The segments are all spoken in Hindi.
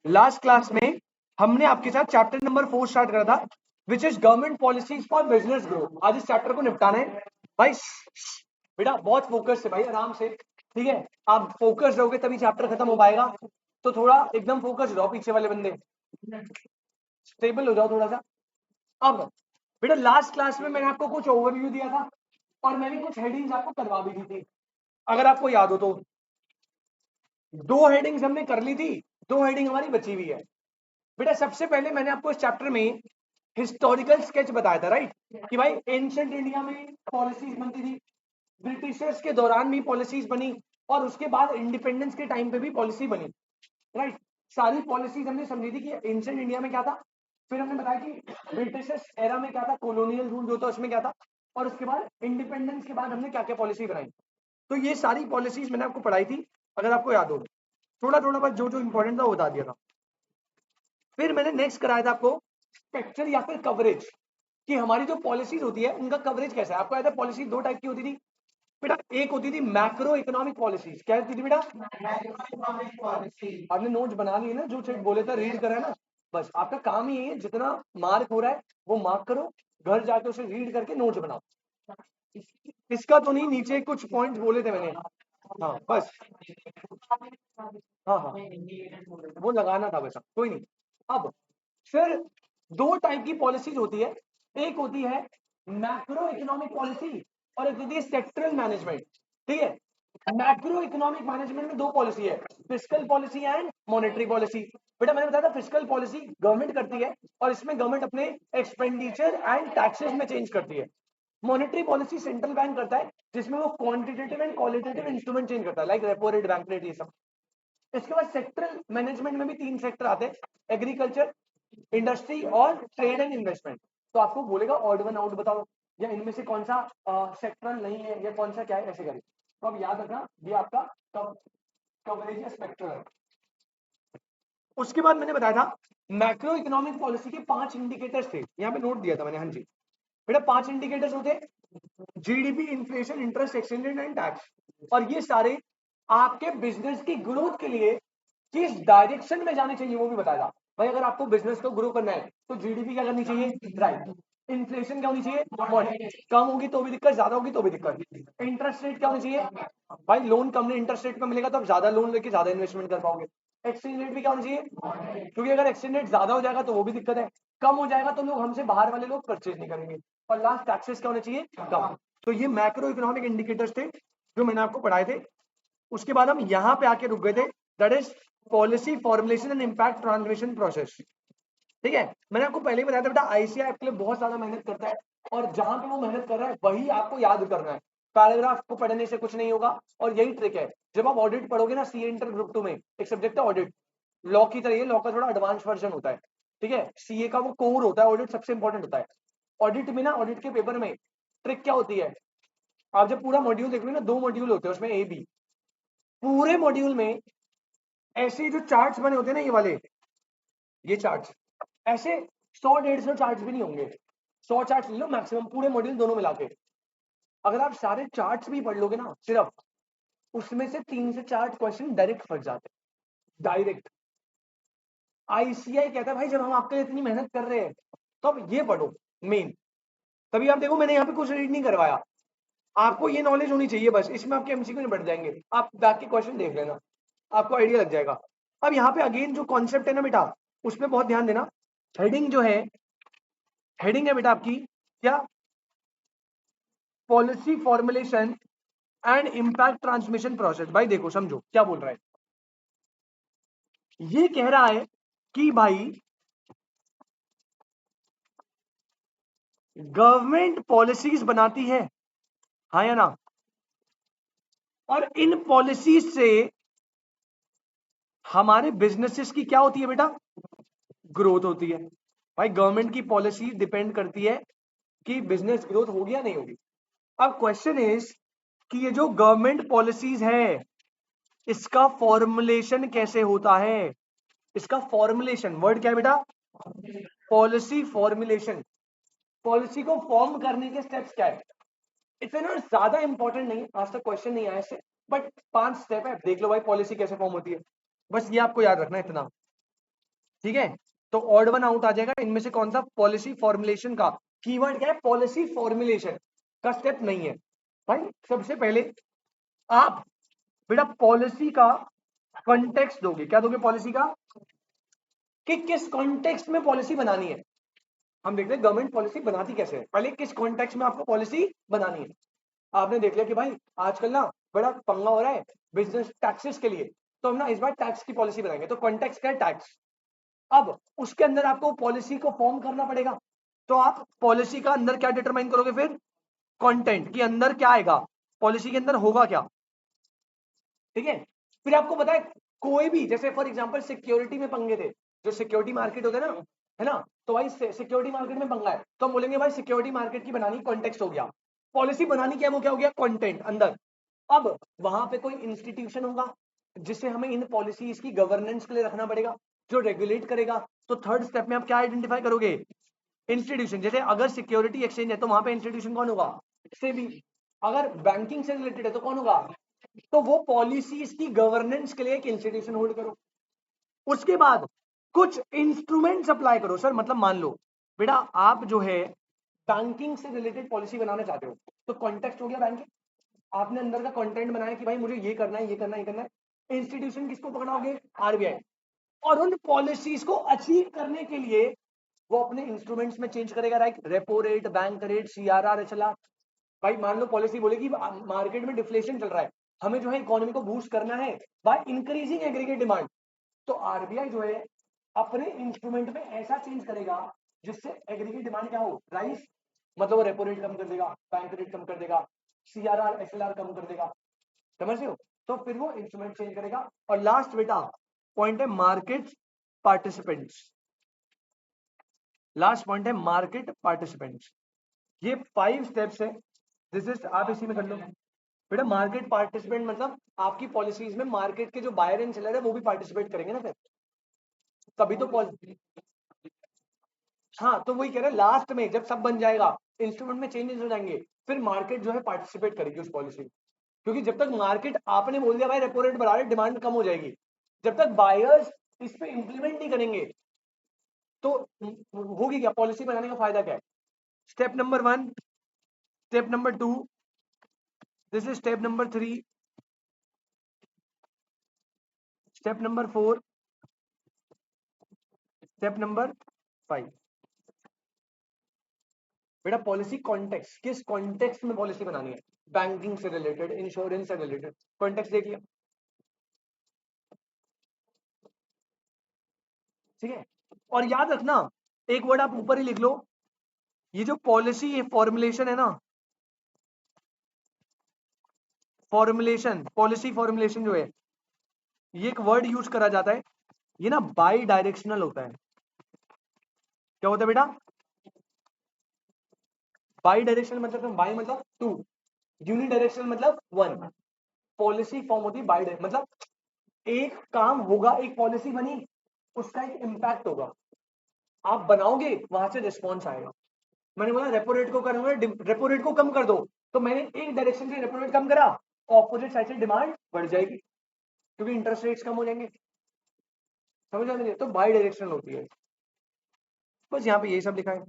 लास्ट क्लास में हमने आपके साथ चैप्टर नंबर 4 स्टार्ट करा था, which is government policies for business growth. आज इस चैप्टर को निपटाना है भाई। बेटा बहुत फोकस से भाई, आराम से, ठीक है। आप फोकस रहोगे तभी चैप्टर खत्म हो पाएगा, तो थोड़ा एकदम फोकस रहो। पीछे वाले बंदे स्टेबल हो जाओ थोड़ा सा। अब बेटा लास्ट क्लास में मैंने आपको कुछ ओवरव्यू दिया था और मैंने कुछ हेडिंग्स आपको करवा भी दी थी, अगर आपको याद हो तो। 2 हेडिंग्स हमने कर ली थी, 2 हेडिंग हमारी बची हुई है। बेटा सबसे पहले मैंने आपको इस चैप्टर में हिस्टोरिकल स्केच बताया था, राइट, कि भाई एंशिएंट इंडिया में पॉलिसीज बनती थी, ब्रिटिशर्स के दौरान भी पॉलिसीज बनी, और उसके बाद इंडिपेंडेंस के टाइम पे भी पॉलिसी बनी, राइट। सारी पॉलिसीज हमने समझी थी कि एंशिएंट इंडिया में क्या था, फिर हमने बताया कि ब्रिटिशर्स एरा में क्या था, कॉलोनियल रूल जो था उसमें क्या था, और उसके बाद इंडिपेंडेंस के बाद हमने क्या क्या पॉलिसी बनाई। तो ये सारी पॉलिसीज मैंने आपको पढ़ाई थी, अगर आपको याद हो। थोड़ा थोड़ा बस जो जो इंपॉर्टेंट था वो बता दिया था। फिर मैंने नेक्स्ट कराया था आपको स्पेक्टर या फिर कवरेज, कि हमारी जो पॉलिसीज होती है उनका कवरेज कैसा है। आपको याद है पॉलिसी 2 टाइप की होती थी बेटा, एक होती थी मैक्रो इकोनॉमिक पॉलिसीज। क्या होती थी बेटा? आपने नोट्स बना लिए ना, जो चीज बोले थे रीड करा है ना, बस आपका काम ही है, जितना मार्क हो रहा है वो मार्क करो, घर जाके उसे रीड करके नोट्स बनाओ। इसका तो नहीं, नीचे कुछ पॉइंट्स बोले थे मैंने, हाँ बस, हाँ हाँ वो लगाना था वैसा, कोई नहीं। अब फिर 2 टाइप की पॉलिसीज होती है, एक होती है मैक्रो इकोनॉमिक पॉलिसी और एक होती है सेक्टरल मैनेजमेंट, ठीक है। मैक्रो इकोनॉमिक मैनेजमेंट में 2 पॉलिसी है, fiscal policy and monetary policy. बेटा मैंने बताया था फिस्कल पॉलिसी गवर्नमेंट करती है और इसमें गवर्नमेंट अपने एक्सपेंडिचर एंड टैक्सेस में चेंज करती है। मॉनेटरी पॉलिसी सेंट्रल बैंक करता है, जिसमें वो quantitative and qualitative instrument change करता है, like repo rate, bank rate, ये सब। इसके बाद सेक्टरल मैनेजमेंट में भी 3 सेक्टर आते हैं, एग्रीकल्चर, इंडस्ट्री और ट्रेड एंड इन्वेस्टमेंट। तो आपको बोलेगा ऑड वन आउट बताओ, या इनमें से कौन सा सेक्टरल नहीं है या कौन सा क्या है, ऐसे करिए। तो अब याद रखना ये आपका कवरेज या स्पेक्ट्रल है। उसके बाद मैंने बताया था मैक्रो इकोनॉमिक पॉलिसी के 5 इंडिकेटर्स थे, यहाँ पे नोट दिया था मैंने, हाँ जी बेटा 5 इंडिकेटर्स होते, GDP, inflation, interest, exchange rate and tax. और ये सारे आपके बिजनेस की ग्रोथ के लिए किस डायरेक्शन में जाने चाहिए वो भी बताएगा। भाई अगर आपको बिजनेस को ग्रो करना है तो जीडीपी क्या करनी चाहिए, राइट। इन्फ्लेशन क्या होनी चाहिए, कम होगी तो भी दिक्कत, ज्यादा होगी तो भी दिक्कत। इंटरेस्ट रेट क्या होनी चाहिए, भाई लोन कम इंटरेस्ट रेट में मिलेगा तो आप ज्यादा लोन लेके ज्यादा इन्वेस्टमेंट कर पाओगे। एक्सचेंज रेट भी क्या होना चाहिए, क्योंकि अगर एक्सचेंज रेट ज्यादा हो जाएगा तो वो भी दिक्कत है, कम हो जाएगा तो लोग हमसे बाहर वाले लोग परचेज नहीं करेंगे। और लास्ट टैक्सेस क्या होने चाहिए, कम। तो ये मैक्रो इकोनॉमिक इंडिकेटर्स थे जो मैंने आपको पढ़ाए थे। उसके बाद हम यहां पे आके रुक गए थे, that is policy formulation and impact translation process, ठीक है। मैंने आपको पहले ही बताया था बेटा आईसीआई आपके लिए बहुत ज्यादा मेहनत करता है, और जहां पे वो मेहनत कर रहा है वही आपको याद करना है। पैराग्राफ को पढ़ने से कुछ नहीं होगा, और यही ट्रिक है। जब आप ऑडिट पढ़ोगे ना, सीए इंटर ग्रुप 2 में एक सब्जेक्ट है ऑडिट, लॉ की तरह, लॉ का थोड़ा एडवांस वर्जन होता है, ठीक है। सीए का वो कोर होता है, ऑडिट सबसे इंपॉर्टेंट होता है। ऑडिट में ना, ऑडिट के पेपर में ट्रिक क्या होती है, आप जब पूरा मॉड्यूल देखोगे ना, 2 मॉड्यूल होते हैं उसमें, ए बी। पूरे मॉड्यूल में ऐसे जो चार्ट्स बने होते हैं ना, ये वाले, ये चार्ट्स ऐसे 100-150 चार्ट्स भी नहीं होंगे, 100 चार्ट्स ले लो मैक्सिमम पूरे मॉड्यूल दोनों मिला के। अगर आप सारे चार्ट्स भी पढ़ लोगे ना सिर्फ, उसमें से 3 से 4 क्वेश्चन डायरेक्ट फट जाते हैं, डायरेक्ट। आईसीआई कहता है भाई जब हम आपके लिए इतनी मेहनत कर रहे हैं तो अब ये पढ़ो मेन। तभी आप देखो मैंने यहाँ पे कुछ रीड नहीं करवाया, आपको ये नॉलेज होनी चाहिए बस, इसमें आपके एमसीक्यू निपट जाएंगे, आप बैक के क्वेश्चन देख लेना, आपको आइडिया लग जाएगा। अब यहाँ पे अगेन जो कॉन्सेप्ट है ना बेटा, उसमें बहुत ध्यान देना। हेडिंग जो है, हेडिंग है बेटा आपकी क्या, policy formulation and impact transmission process. भाई देखो समझो क्या बोल रहा है, ये कह रहा है कि भाई गवर्नमेंट पॉलिसीज बनाती है, हाँ या ना, और इन पॉलिसीज से हमारे बिजनेसेस की क्या होती है बेटा, ग्रोथ होती है। भाई गवर्नमेंट की पॉलिसी डिपेंड करती है कि बिजनेस ग्रोथ होगी या नहीं होगी। अब क्वेश्चन इज कि ये जो गवर्नमेंट पॉलिसीज है इसका फॉर्मुलेशन कैसे होता है। इसका फॉर्मुलेशन वर्ड क्या है बेटा, पॉलिसी फॉर्मुलेशन। पॉलिसी को फॉर्म करने के स्टेप्स क्या है, इतना ज्यादा इंपॉर्टेंट नहीं, आज तक क्वेश्चन नहीं आया इससे, बट 5 स्टेप है, देख लो भाई पॉलिसी कैसे फॉर्म होती है, बस ये आपको याद रखना है इतना। ठीक है, तो ऑड वन आउट आ जाएगा। इनमें से कौन सा पॉलिसी फॉर्मुलेशन का कीवर्ड क्या है? पॉलिसी फॉर्मुलेशन का स्टेप नहीं है भाई। सबसे पहले आप बेटा पॉलिसी का कॉन्टेक्स्ट दोगे। क्या दोगे? पॉलिसी का कि किस कॉन्टेक्स्ट में पॉलिसी बनानी है। हम देखते हैं गवर्नमेंट पॉलिसी बनाती कैसे है, पहले किस कॉन्टेक्स्ट में आपको पॉलिसी बनानी है। आपने देख लिया कि भाई आजकल ना बड़ा पंगा हो रहा है बिजनेस टैक्सेस के लिए, तो हम ना इस बार टैक्स की पॉलिसी बनाएंगे। तो कॉन्टेक्स्ट क्या है? टैक्स। अब उसके अंदर आपको पॉलिसी को फॉर्म करना पड़ेगा। तो आप पॉलिसी का अंदर क्या डिटरमाइन करोगे? फिर कंटेंट के अंदर क्या आएगा, पॉलिसी के अंदर होगा क्या। ठीक है, फिर आपको पता है कोई भी, जैसे फॉर एग्जांपल सिक्योरिटी में पंगे थे, जो सिक्योरिटी मार्केट होता है ना, है ना, तो भाई सिक्योरिटी मार्केट में पंगा है, तो हम बोलेंगे भाई सिक्योरिटी मार्केट की बनानी कॉन्टेक्स्ट हो गया, पॉलिसी बनानी क्या, वो क्या हो गया? कंटेंट अंदर। अब वहां पे कोई इंस्टीट्यूशन होगा जिसे हमें इन पॉलिसीज की गवर्नेंस के लिए रखना पड़ेगा, जो रेगुलेट करेगा। तो थर्ड स्टेप में आप क्या आइडेंटिफाई करोगे? इंस्टीट्यूशन। जैसे अगर सिक्योरिटी एक्सचेंज है तो वहां पे इंस्टीट्यूशन कौन होगा? सेबी। अगर बैंकिंग से रिलेटेड है तो कौन होगा? तो वो पॉलिसीज की गवर्नेंस के लिए एक इंस्टीट्यूशन होल्ड करो। उसके बाद कुछ इंस्ट्रूमेंट्स अप्लाई करो। सर मतलब मान लो बेटा आप जो है बैंकिंग से रिलेटेड पॉलिसी बनाना चाहते हो, तो कॉन्टेक्स्ट हो गया बैंकिंग। आपने अंदर का कंटेंट बनाया कि भाई मुझे ये करना है, ये करना है, ये करना है। इंस्टीट्यूशन किसको पकड़ाओगे? आरबीआई। और उन पॉलिसीज को अचीव करने के लिए वो अपने इंस्ट्रूमेंट्स में चेंज करेगा, right? Repo rate, bank rate, CRR, HLR. भाई मान लो पॉलिसी बोलेगी मार्केट में डिफ्लेशन चल रहा है, हमें जो है इकोनॉमी को बूस्ट करना है बाय इंक्रीजिंग एग्रीगेट डिमांड। तो आरबीआई जो है अपने इंस्ट्रूमेंट में ऐसा चेंज करेगा जिससे एग्रीगेट डिमांड क्या हो? राइज। मतलब वो रेपो रेट कम कर देगा, बैंक रेट कम कर देगा, सीआरआर एचएलआर कम कर देगा। समझ रहे हो? तो फिर वो इंस्ट्रूमेंट चेंज करेगा। और लास्ट बेटा पॉइंट है मार्केट पार्टिसिपेंट्स। लास्ट पॉइंट है मार्केट पार्टिसिपेंट्स। ये 5 स्टेप्स है। दिस इज, आप इसी में कर लो बेटा। मार्केट पार्टिसिपेंट मतलब आपकी पॉलिसीज में मार्केट के जो बायर एंड सेलर है वो भी पार्टिसिपेट करेंगे ना, फिर तभी तो हाँ, तो वही कह रहे हैं लास्ट में जब सब बन जाएगा, इंस्ट्रूमेंट में चेंजेस हो जाएंगे, फिर मार्केट जो है पार्टिसिपेट करेगी उस पॉलिसी में। क्योंकि जब तक मार्केट, आपने बोल दिया भाई रेपो रेट बढ़ा रहे, डिमांड कम हो जाएगी, जब तक बायर्स इस पे इंप्लीमेंट नहीं करेंगे तो होगी क्या? पॉलिसी बनाने का फायदा क्या है? Step number 1, step number 2, this is step number 3, step number 4, step number 5। बेटा पॉलिसी कॉन्टेक्स्ट, किस कॉन्टेक्स्ट में पॉलिसी बनानी है? बैंकिंग से रिलेटेड, इंश्योरेंस से रिलेटेड, कॉन्टेक्स्ट देख लिया। ठीक है, और याद रखना एक वर्ड आप ऊपर ही लिख लो, ये जो पॉलिसी फॉर्मुलेशन है ना, फॉर्मुलेशन, पॉलिसी फॉर्मुलेशन जो है, ये एक वर्ड यूज करा जाता है, ये ना बाई डायरेक्शनल होता है। क्या होता है बेटा? बाई डायरेक्शनल मतलब, बाई मतलब 2, यूनि डायरेक्शनल मतलब 1। पॉलिसी फॉर्म होती है बाई डायरेक्शनल, मतलब एक काम होगा, एक पॉलिसी बनी, उसका एक इंपैक्ट होगा, आप बनाओगे वहां से रिस्पॉन्स आएगा। मैंने बोला रेपो रेट को करूंगा, रेपो रेट को कम कर दो, तो मैंने एक डायरेक्शन से रेपो रेट कम करा, ऑपोजिट साइड से डिमांड बढ़ जाएगी क्योंकि इंटरेस्ट रेट्स कम हो जाएंगे। समझ आ रही है? तो बाई डायरेक्शनल होती है। बस यहाँ पे यही सब लिखा है,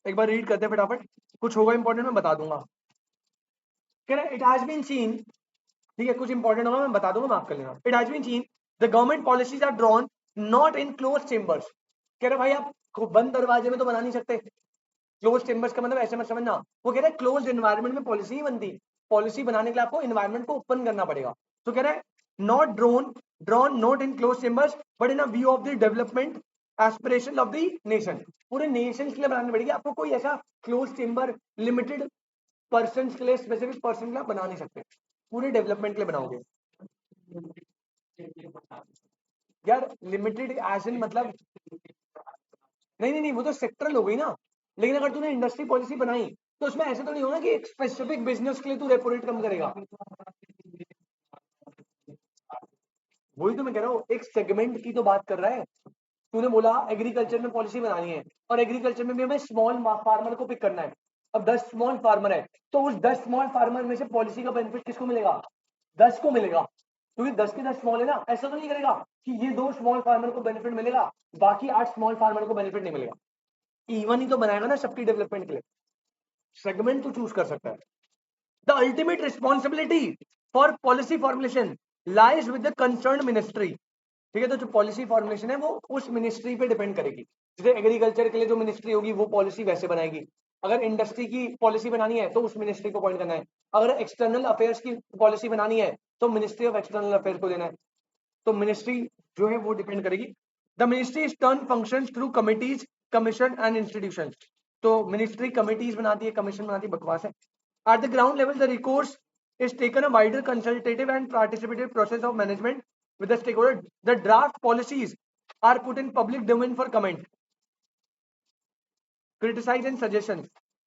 एक बार रीड करते हैं फटाफट, कुछ होगा इंपॉर्टेंट मैं बता दूंगा। कह रहा है इट हैज बीन सीन, ठीक है, कुछ इंपॉर्टेंट होगा मैं बता दूंगा, माफ कर लेना। It has been seen the government policies are drawn not in close chambers. कह रहे भाई आप बंद दरवाजे में तो बना नहीं सकते। क्लोज चेम्बर्स का मतलब ऐसे मत समझना, वो कह रहे हैं क्लोज एनवायरमेंट में पॉलिसी नहीं बनती, पॉलिसी बनाने के लिए आपको एनवायरमेंट को ओपन करना पड़ेगा। तो कह रहा है not drawn not in close chambers but in a view of the development aspiration of the nation. पूरे नेशन के लिए बनानी पड़ेगी आपको, कोई ऐसा क्लोज चेम्बर लिमिटेड पर्सन के लिए, स्पेसिफिक पर्सन के लिए बना नहीं सकते, पूरे डेवलपमेंट के लिए बनाओगे। यार लिमिटेड एज इन मतलब, नहीं नहीं नहीं, वो तो सेक्टरल हो गई ना। लेकिन अगर तूने इंडस्ट्री पॉलिसी बनाई तो उसमें ऐसे तो नहीं होना कि एक स्पेसिफिक बिजनेस के लिए तू रेपो रेट कम करेगा। वही तो मैं कह रहा हूँ, एक सेगमेंट की तो बात कर रहा है। तूने बोला एग्रीकल्चर में पॉलिसी बनानी है, और एग्रीकल्चर में भी हमें स्मॉल फार्मर को पिक करना है। अब 10 स्मॉल फार्मर है, तो उस 10 स्मॉल फार्मर में से पॉलिसी का बेनिफिट किसको मिलेगा? 10 को मिलेगा। क्योंकि 10 के 10 स्मॉल है ना, ऐसा तो नहीं करेगा कि ये 2 स्मॉल फार्मर को बेनिफिट मिलेगा, बाकी 8 स्मॉल फार्मर को बेनिफिट नहीं मिलेगा। इवन ही तो बनाएगा ना सबकी डेवलपमेंट के लिए। सेगमेंट तो चूज कर सकता है। The ultimate responsibility for policy formulation lies with the concern ministry. ठीक है, तो जो पॉलिसी फॉर्मुलेशन है वो उस मिनिस्ट्री पे डिपेंड करेगी। जैसे एग्रीकल्चर के लिए जो मिनिस्ट्री होगी वो पॉलिसी वैसे बनाएगी। अगर इंडस्ट्री की पॉलिसी बनानी है तो उस मिनिस्ट्री को अपॉइंट करना है। अगर एक्सटर्नल अफेयर्स की पॉलिसी बनानी है तो मिनिस्ट्री ऑफ एक्सटर्नल अफेयर्स को देना है। तो मिनिस्ट्री जो है वो डिपेंड करेगी। The ministry is turn functions through committees, commission and institutions. तो मिनिस्ट्री कमिटीज बनाती है, कमीशन बनाती है, बकवास है। At the ground level the recourse is taken a wider consultative and participative process of management with the stakeholder. The draft policies are put in public domain for comment, criticize and suggestions.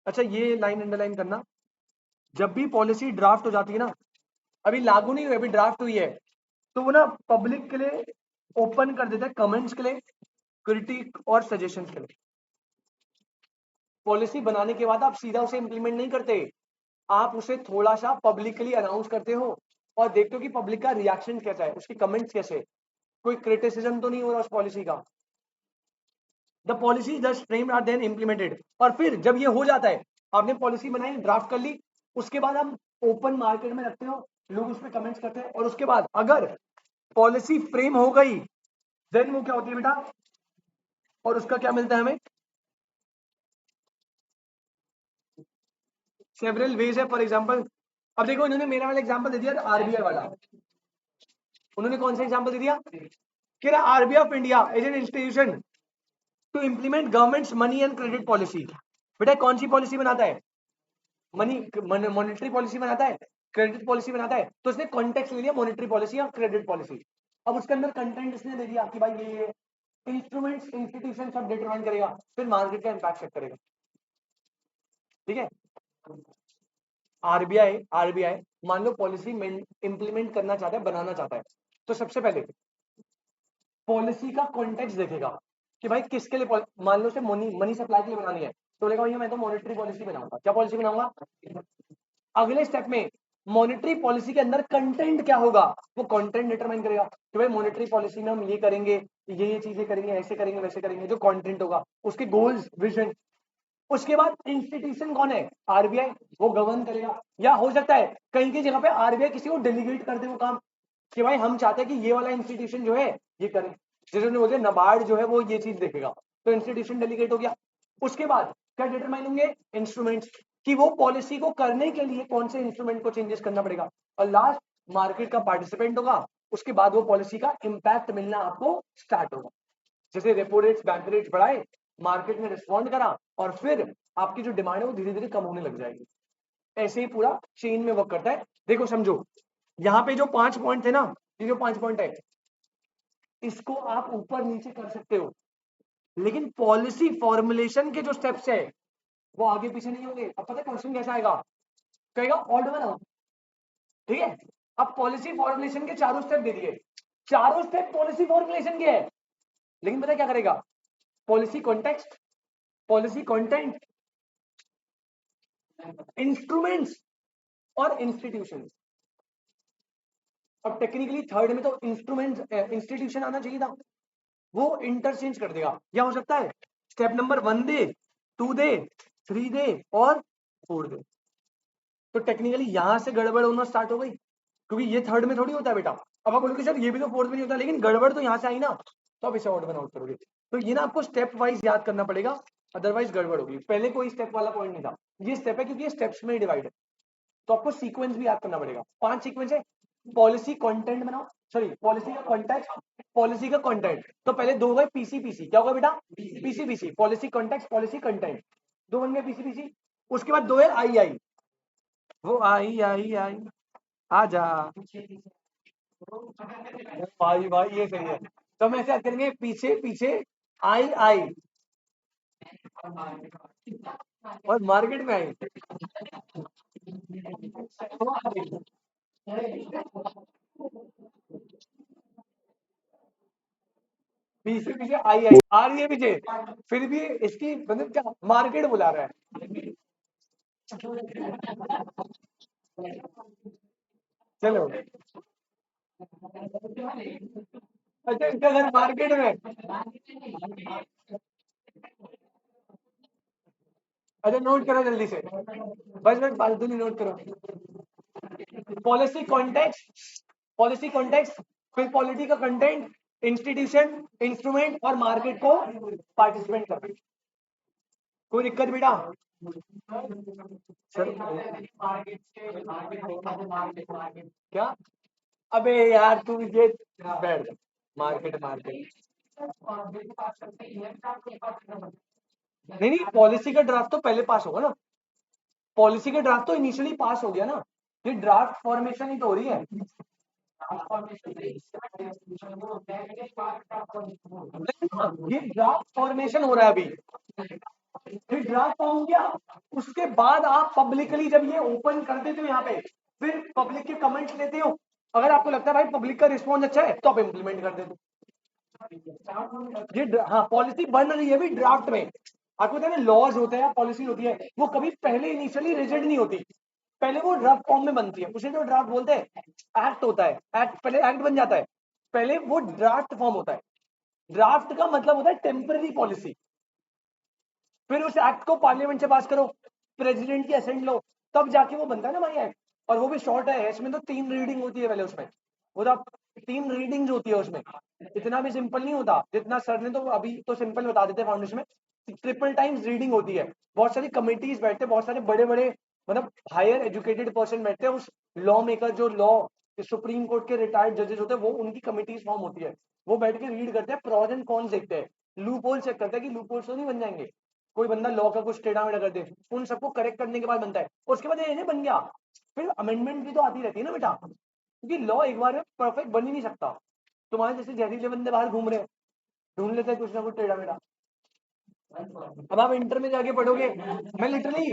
अच्छा, ये लाइन अंडरलाइन करना, जब भी पॉलिसी ड्राफ्ट हो जाती है ना, अभी लागू नहीं हुई, अभी ड्राफ्ट हुई है, तो वो ना पब्लिक के लिए ओपन कर देता है, कमेंट्स के लिए, क्रिटिक और सजेशंस के लिए। पॉलिसी बनाने के बाद आप सीधा उसे इंप्लीमेंट नहीं करते, आप उसे थोड़ा सा पब्लिकली अनाउंस करते हो और देखते हो कि पब्लिक का रिएक्शन कैसा है, उसकी कमेंट्स कैसे, कोई क्रिटिसिज्म तो नहीं हो रहा उस पॉलिसी का। द पॉलिसी दस फ्रेम्ड आर देन इम्प्लीमेंटेड। और फिर जब ये हो जाता है, आपने पॉलिसी बनाई, ड्राफ्ट कर ली, उसके बाद हम ओपन मार्केट में रखते हो, लोग उस पर कमेंट्स करते हैं, और उसके बाद अगर पॉलिसी फ्रेम हो गई देन वो क्या होती है बेटा, और उसका क्या मिलता है हमें, सेवरल वेज है। फॉर एग्जांपल, अब देखो इन्होंने मेरा वाला एग्जांपल दे दिया आरबीआई वाला, उन्होंने कौन सा एग्जांपल दे दिया कि RBI of India as an institution to implement government's money and credit policy. बेटा कौन सी पॉलिसी बनाता है, मनी मॉनेटरी पॉलिसी बनाता है, क्रेडिट पॉलिसी बनाता है, तो इसने कॉन्टेक्स्ट ले लिया मॉनेटरी पॉलिसी और क्रेडिट पॉलिसी। अब उसके अंदर कंटेंट इसने दे दिया कि भाई ये इंस्ट्रूमेंट्स इंस्टीट्यूशन सब डिटरमाइन करेगा, फिर मार्केट का इंपैक्ट चेक करेगा। ठीक है, आरबीआई आरबीआई मान लो पॉलिसी इंप्लीमेंट करना चाहता है, बनाना चाहता है, तो सबसे पहले पॉलिसी का कॉन्टेक्स्ट देखेगा कि भाई किसके लिए, मान लो से मनी सप्लाई के लिए बनानी है, तो बोलेगा भैया मैं तो मॉनेटरी पॉलिसी बनाऊंगा। क्या पॉलिसी बनाऊंगा? अगले स्टेप में मॉनेटरी पॉलिसी के अंदर कंटेंट क्या होगा, वो कंटेंट डिटरमाइन करेगा कि भाई मॉनेटरी पॉलिसी में हम ये करेंगे, ये चीजें करेंगे, ऐसे करेंगे, वैसे करेंगे, जो कंटेंट होगा, उसके गोल्स, विजन। उसके बाद इंस्टीट्यूशन कौन है, आरबीआई, वो गवर्न करेगा। या हो सकता है कहीं की जगह पे आरबीआई किसी को डेलीगेट कर दे वो काम, कि भाई हम चाहते हैं कि ये वाला इंस्टीट्यूशन जो है ये करे, जैसे उन्होंने बोले नबार्ड जो है वो ये चीज देखेगा, तो इंस्टीट्यूशन डेलीगेट हो गया। उसके बाद क्या डिटरमाइन होंगे, इंस्ट्रूमेंट्स, कि वो पॉलिसी को करने के लिए कौन से इंस्ट्रूमेंट को चेंजेस करना पड़ेगा, और लास्ट मार्केट का पार्टिसिपेंट होगा। उसके बाद वो पॉलिसी का इंपैक्ट मिलना आपको स्टार्ट होगा। जैसे रेपो रेट्स, बैंक रेट्स बढ़ाए, मार्केट ने रिस्पॉन्ड करा, और फिर आपकी जो डिमांड है वो धीरे धीरे कम होने लग जाएगी। ऐसे ही पूरा चेन में वर्क करता है। देखो समझो, यहाँ पे जो 5 पॉइंट थे ना, ये जो 5 पॉइंट है, इसको आप ऊपर नीचे कर सकते हो, लेकिन पॉलिसी फॉर्मुलेशन के जो स्टेप्स है वो आगे पीछे नहीं होंगे। अब पता है क्वेश्चन कैसा आएगा, कहेगा ऑड बनाओ। ठीक है, अब पॉलिसी फॉर्मुलेशन के चारों स्टेप दे दिए, चारों स्टेप पॉलिसी फॉर्मुलेशन के है, लेकिन पता क्या करेगा, policy context, policy content, instruments और इंस्टीट्यूशन। अब टेक्निकली थर्ड में तो इंस्ट्रूमेंट इंस्टीट्यूशन आना चाहिए था, वो इंटरचेंज कर देगा। या हो सकता है स्टेप नंबर 1 दे, 2 दे, 3 दे और 4 दे। तो टेक्निकली यहां से गड़बड़ होना स्टार्ट हो गई, क्योंकि ये थर्ड में थोड़ी होता है बेटा। अब आप बोलोगे सर ये भी तो फोर्थ में नहीं होता, लेकिन गड़बड़ तो यहाँ से आई ना, तो आप इसे ऑड बनाउट करोगे। तो ये ना आपको स्टेप वाइज याद करना पड़ेगा, अदरवाइज गड़बड़ होगी। पहले कोई स्टेप वाला पॉइंट नहीं था, ये स्टेप है क्योंकि ये स्टेप्स में डिवाइड है। तो आपको सीक्वेंस भी याद करना पड़ेगा। 5 सीक्वेंस है, पॉलिसी कंटेंट बनाओ, सॉरी पॉलिसी का कॉन्टेक्स्ट, पॉलिसी का कंटेंट। तो पहले 2 गए पीसी पीसी, क्या होगा बेटा, PC PC, policy context, policy content, 2 बन गए पीसी पीसी। उसके बाद 2 है आई आई, वो आई आई आई आ जा भाई, भाई ये सही है। तो हम ऐसे याद करेंगे, पीछे पीछे आई आई और मार्केट में आई। पीछे पीछे आई आई आ रही है पीछे, फिर भी इसकी मतलब क्या, मार्केट बुला रहा है। चलो अच्छा, इसका घर मार्केट में। अच्छा, नोट करो जल्दी से, बस बस फालतू नहीं, नोट करो। पॉलिसी कॉन्टेक्स्ट, पॉलिसी कॉन्टेक्स्ट, फिर पॉलिटी का कंटेंट, इंस्टीट्यूशन, इंस्ट्रूमेंट और मार्केट को पार्टिसिपेंट करना। कोई दिक्कत बेटा? सर क्या? अबे यार तू ये बैठ जा। मार्केट मार्केट नहीं नहीं, पॉलिसी का ड्राफ्ट तो पहले पास होगा ना। पॉलिसी का ड्राफ्ट तो इनिशियली पास हो गया ना। ये ड्राफ्ट फॉर्मेशन ही तो हो रही है। ये ड्राफ्ट फॉर्मेशन हो रहा है अभी। फिर ड्राफ्ट फॉर्म किया, उसके बाद आप पब्लिकली जब ये ओपन कर देते हो यहाँ पे, फिर पब्लिक के कमेंट्स लेते हो। अगर आपको लगता है भाई पब्लिक का रिस्पॉन्स अच्छा है तो आप इम्प्लीमेंट कर देते हो। ये हाँ, पॉलिसी बन रही है अभी ड्राफ्ट में। आपको पता है ना, लॉज होते हैं, पॉलिसी होती है, वो कभी पहले इनिशियली रिजिड नहीं होती। पहले वो ड्राफ्ट फॉर्म में बनती है, उसे जो ड्राफ्ट बोलते हैं। एक्ट होता है, एक्ट पहले एक्ट बन जाता है। पहले वो ड्राफ्ट फॉर्म होता है। ड्राफ्ट का मतलब होता है टेम्पररी पॉलिसी। फिर उस एक्ट को पार्लियामेंट से पास करो, प्रेसिडेंट की असेंट लो, तब जाके वो बनता है ना भाई एक्ट। और वो भी शॉर्ट है, इसमें तो 3 रीडिंग होती है पहले उसमें। वो तो 3 रीडिंग्स होती है उसमें। इतना भी सिंपल नहीं होता जितना सर ने तो अभी तो सिंपल बता देते फाउंडेशन में। ट्रिपल टाइम्स रीडिंग होती है। बहुत सारी कमिटीज बैठते हैं, बहुत सारे बड़े बड़े मतलब हायर एजुकेटेड पर्सन बैठते हैं, उस लॉ मेकर जो लॉ सुप्रीम कोर्ट के रिटायर्ड जजेस होते हैं, वो उनकी कमिटीज फॉर्म होती है। वो बैठ के रीड करते हैं, प्रॉज एंड कॉन्स देखते हैं, लूप होल चेक करते हैं कि लूप होल्स तो नहीं बन जाएंगे, कोई बंदा लॉ का कुछ टेढ़ा मेढ़ा कर दे, उन सबको करेक्ट करने के बाद बनता है। उसके बाद ये नहीं बन गया, फिर अमेंडमेंट भी तो आती रहती है ना बेटा, क्योंकि लॉ एक बार में परफेक्ट बन ही नहीं सकता। तुम्हारे जैसे जहरीले बंदे बाहर घूम रहे हैं, ढूंढ लेते हैं कुछ ना कुछ टेढ़ा मेढ़ा। अब आप इंटर में जाके पढ़ोगे, मैं लिटरली,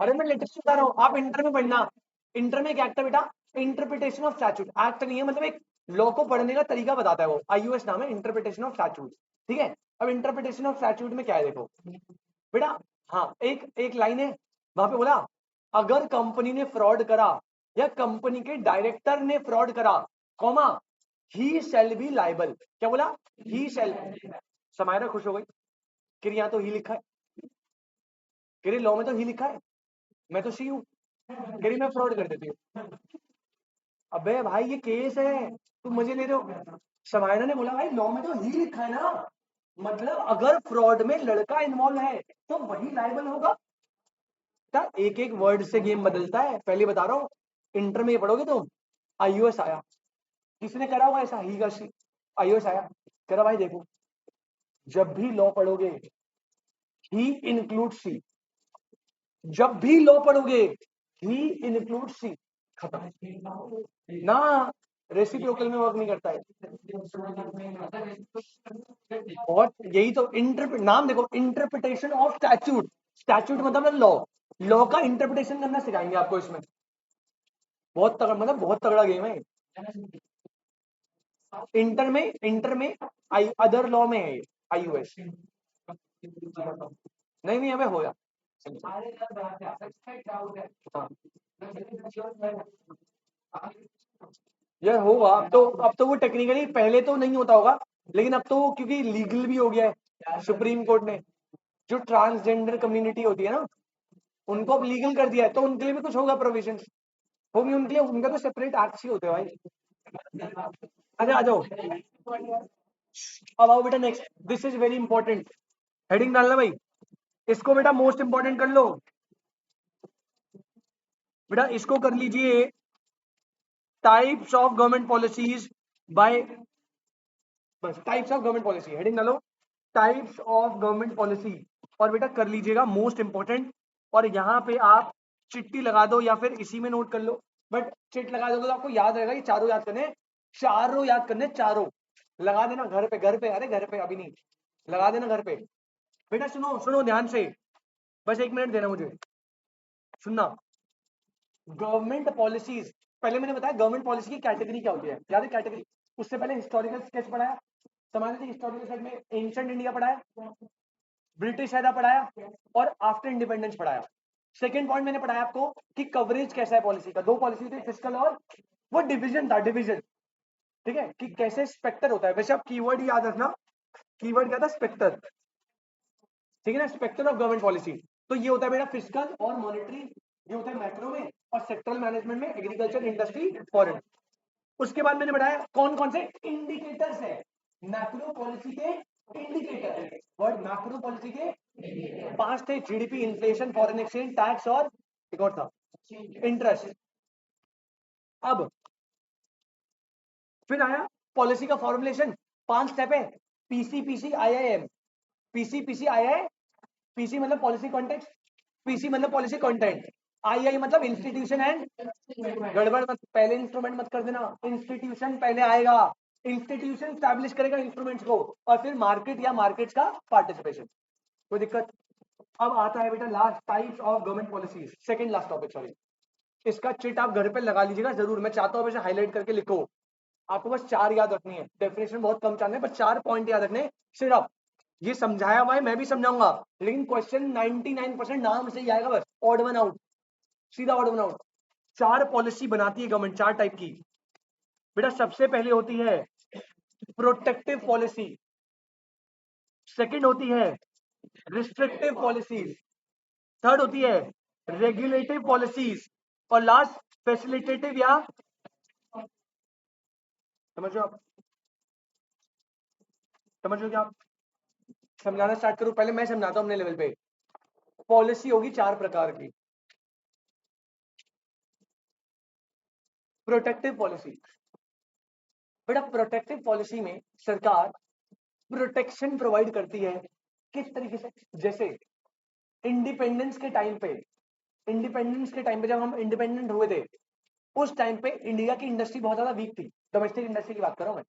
अरे मैं लिटरली बता रहा हूँ, आप इंटर में पढ़ना। इंटर में क्या है बेटा? इंटरप्रिटेशन ऑफ स्टैट्यूट, एक्ट नहीं है, मतलब एक लॉ को पढ़ने का तरीका बताता है वो, आईयूएस नाम है, इंटरप्रिटेशन ऑफ स्टैट्यूट। ठीक है। अब इंटरप्रिटेशन ऑफ स्टैट्यूट में क्या है देखो बेटा। हाँ, एक एक लाइन है वहां पे बोला, अगर कंपनी ने फ्रॉड करा या कंपनी के डायरेक्टर ने फ्रॉड करा, comma, he shall be liable. क्या बोला? ही शैल। समायरा खुश हो गई कि यहाँ तो ही लिखा है, कि लॉ में तो ही लिखा है, मैं तो सी हूँ, कि मैं फ्रॉड कर देती हूँ। अबे भाई ये केस है, तुम मजे ले रहे हो। समायरा ने बोला भाई लॉ में तो ही लिखा है ना, मतलब अगर फ्रॉड में लड़का इन्वॉल्व है तो वही लाइबल होगा। एक एक वर्ड से गेम बदलता है, पहले बता रहा हूँ। इंटर में ये पढ़ोगे तुम। आईओएस आया, किसने करा हुआ ऐसा? ही का सी। आईओएस आया, कह रहा भाई देखो, जब भी लॉ पढ़ोगे ही इंक्लूड सी, जब भी लॉ पढ़ोगे ही इंक्लूड सी, खत्म ना। रेसिप्रोकल में वर्क नहीं करता है। और यही तो इंटरप्रेट नाम देखो, इंटरप्रिटेशन ऑफ स्टैट्यूट। स्टैट्यूट मतलब लॉ, लॉ का इंटरप्रिटेशन करना सिखाएंगे आपको इसमें। बहुत तगड़ा, मतलब बहुत तगड़ा गेम है। इंटर में आई अदर लॉ में है आईयूएस। नहीं नहीं, हमें होगा। हाँ, यार होगा अब तो। अब तो वो टेक्निकली पहले तो नहीं होता होगा, लेकिन अब तो वो क्योंकि लीगल भी हो गया है सुप्रीम कोर्ट ने। जो ट्रांसजेंडर कम्युनिटी होती है ना, उनको अब लीगल कर दिया है, तो उनके लिए भी कुछ होगा प्रोविजन, होंगी उनके लिए। उनका तो सेपरेट एक्ट ही होते हैं भाई। अच्छा आ जाओ, अब आओ बेटा next, this is very important. Heading डालना भाई, इसको बेटा मोस्ट इंपॉर्टेंट कर लो। बेटा इसको कर लीजिए, types of government policies by, बस types of government policy, heading डालो टाइप्स ऑफ गवर्नमेंट पॉलिसी। और बेटा कर लीजिएगा मोस्ट इंपॉर्टेंट, और यहाँ पे आप चिट्ठी लगा दो या फिर इसी में नोट कर लो। बट चिट लगा दोगे तो आपको याद रहेगा, ये चारों याद करने, चारों याद करने, चारों लगा देना घर पे, घर पे, अरे घर पे अभी नहीं, लगा देना घर पे। बेटा सुनो सुनो ध्यान से, बस 1 मिनट देना मुझे, सुनना। गवर्नमेंट पॉलिसीज, पहले मैंने बताया गवर्नमेंट पॉलिसी की कैटेगरी क्या होती है, याद है कैटेगरी? उससे पहले हिस्टोरिकल स्केच पढ़ाया, समाज हिस्टोरिकल सेट में एंशिएंट इंडिया पढ़ाया, ब्रिटिश एरा पढ़ाया, और आफ्टर इंडिपेंडेंस पढ़ाया। सेकंड पॉइंट मैंने पढ़ाया आपको कि कवरेज कैसा है पॉलिसी का। 2 पॉलिसी थी, फिस्कल और वो डिवीजन था, डिवीजन। ठीक है, कि कैसे स्पेक्टर होता है। वैसे आप कीवर्ड याद रखना, कीवर्ड क्या था, स्पेक्टर, ठीक है ना, स्पेक्टर ऑफ गवर्नमेंट पॉलिसी। तो ये होता है बेटा फिस्कल और मॉनेटरी, ये होता है मैक्रो में, और सेक्टरल मैनेजमेंट में एग्रीकल्चर, इंडस्ट्री, फॉरेन। उसके बाद मैंने बताया कौन कौन से इंडिकेटर्स है मैक्रो पॉलिसी के, इंडिकेटर, वर्ड मैक्रो पॉलिसी के 5 थे, GDP, inflation, foreign exchange, tax और एक और था इंटरेस्ट। अब फिर आया पॉलिसी का फॉर्मुलेशन, 5 स्टेप है, PC PC IIM, PC PC II, PC मतलब पॉलिसी कॉन्टेक्स्ट, पीसी मतलब पॉलिसी कंटेंट, आई मतलब इंस्टीट्यूशन एंड, गड़बड़ मत, पहले इंस्ट्रूमेंट मत कर देना, इंस्टीट्यूशन पहले आएगा, इंस्टीट्यूशन स्टैब्लिश करेगा इंस्ट्रूमेंट्स को, और फिर मार्केट या मार्केट्स का पार्टिसिपेशन। कोई दिक्कत? अब आता है बेटा last, types of government policies, second last topic, sorry. इसका चिट आप घर पे लगा लीजिएगा जरूर, मैं चाहता हूं वैसे हाईलाइट करके लिखो, आपको बस 4 याद रखनी है, डेफिनेशन बहुत कम चाहते हैं, बस 4 पॉइंट याद रखने सिर्फ। ये समझाया हुआ है, मैं भी समझाऊंगा, लेकिन क्वेश्चन 99% नाम से ही आएगा, बस ऑड वन आउट, सीधा ऑड वन आउट। 4 पॉलिसी बनाती है गवर्नमेंट, 4 टाइप की बेटा। सबसे पहले होती है प्रोटेक्टिव पॉलिसी, सेकंड होती है रिस्ट्रिक्टिव पॉलिसीज, थर्ड होती है रेगुलेटिव पॉलिसीज, और लास्ट फैसिलिटेटिव या, समझो आप, समझो क्या आप, समझाना स्टार्ट करो, पहले मैं समझाता हूं अपने लेवल पे। पॉलिसी होगी 4 प्रकार की। प्रोटेक्टिव पॉलिसी, बेटा प्रोटेक्टिव पॉलिसी में सरकार प्रोटेक्शन प्रोवाइड करती है, किस तरीके से, जैसे इंडिपेंडेंस के टाइम पे, इंडिपेंडेंस के टाइम पे जब हम इंडिपेंडेंट हुए थे, उस टाइम पे इंडिया की इंडस्ट्री बहुत ज्यादा वीक थी, डोमेस्टिक इंडस्ट्री की बात कर रहा हूं मैं।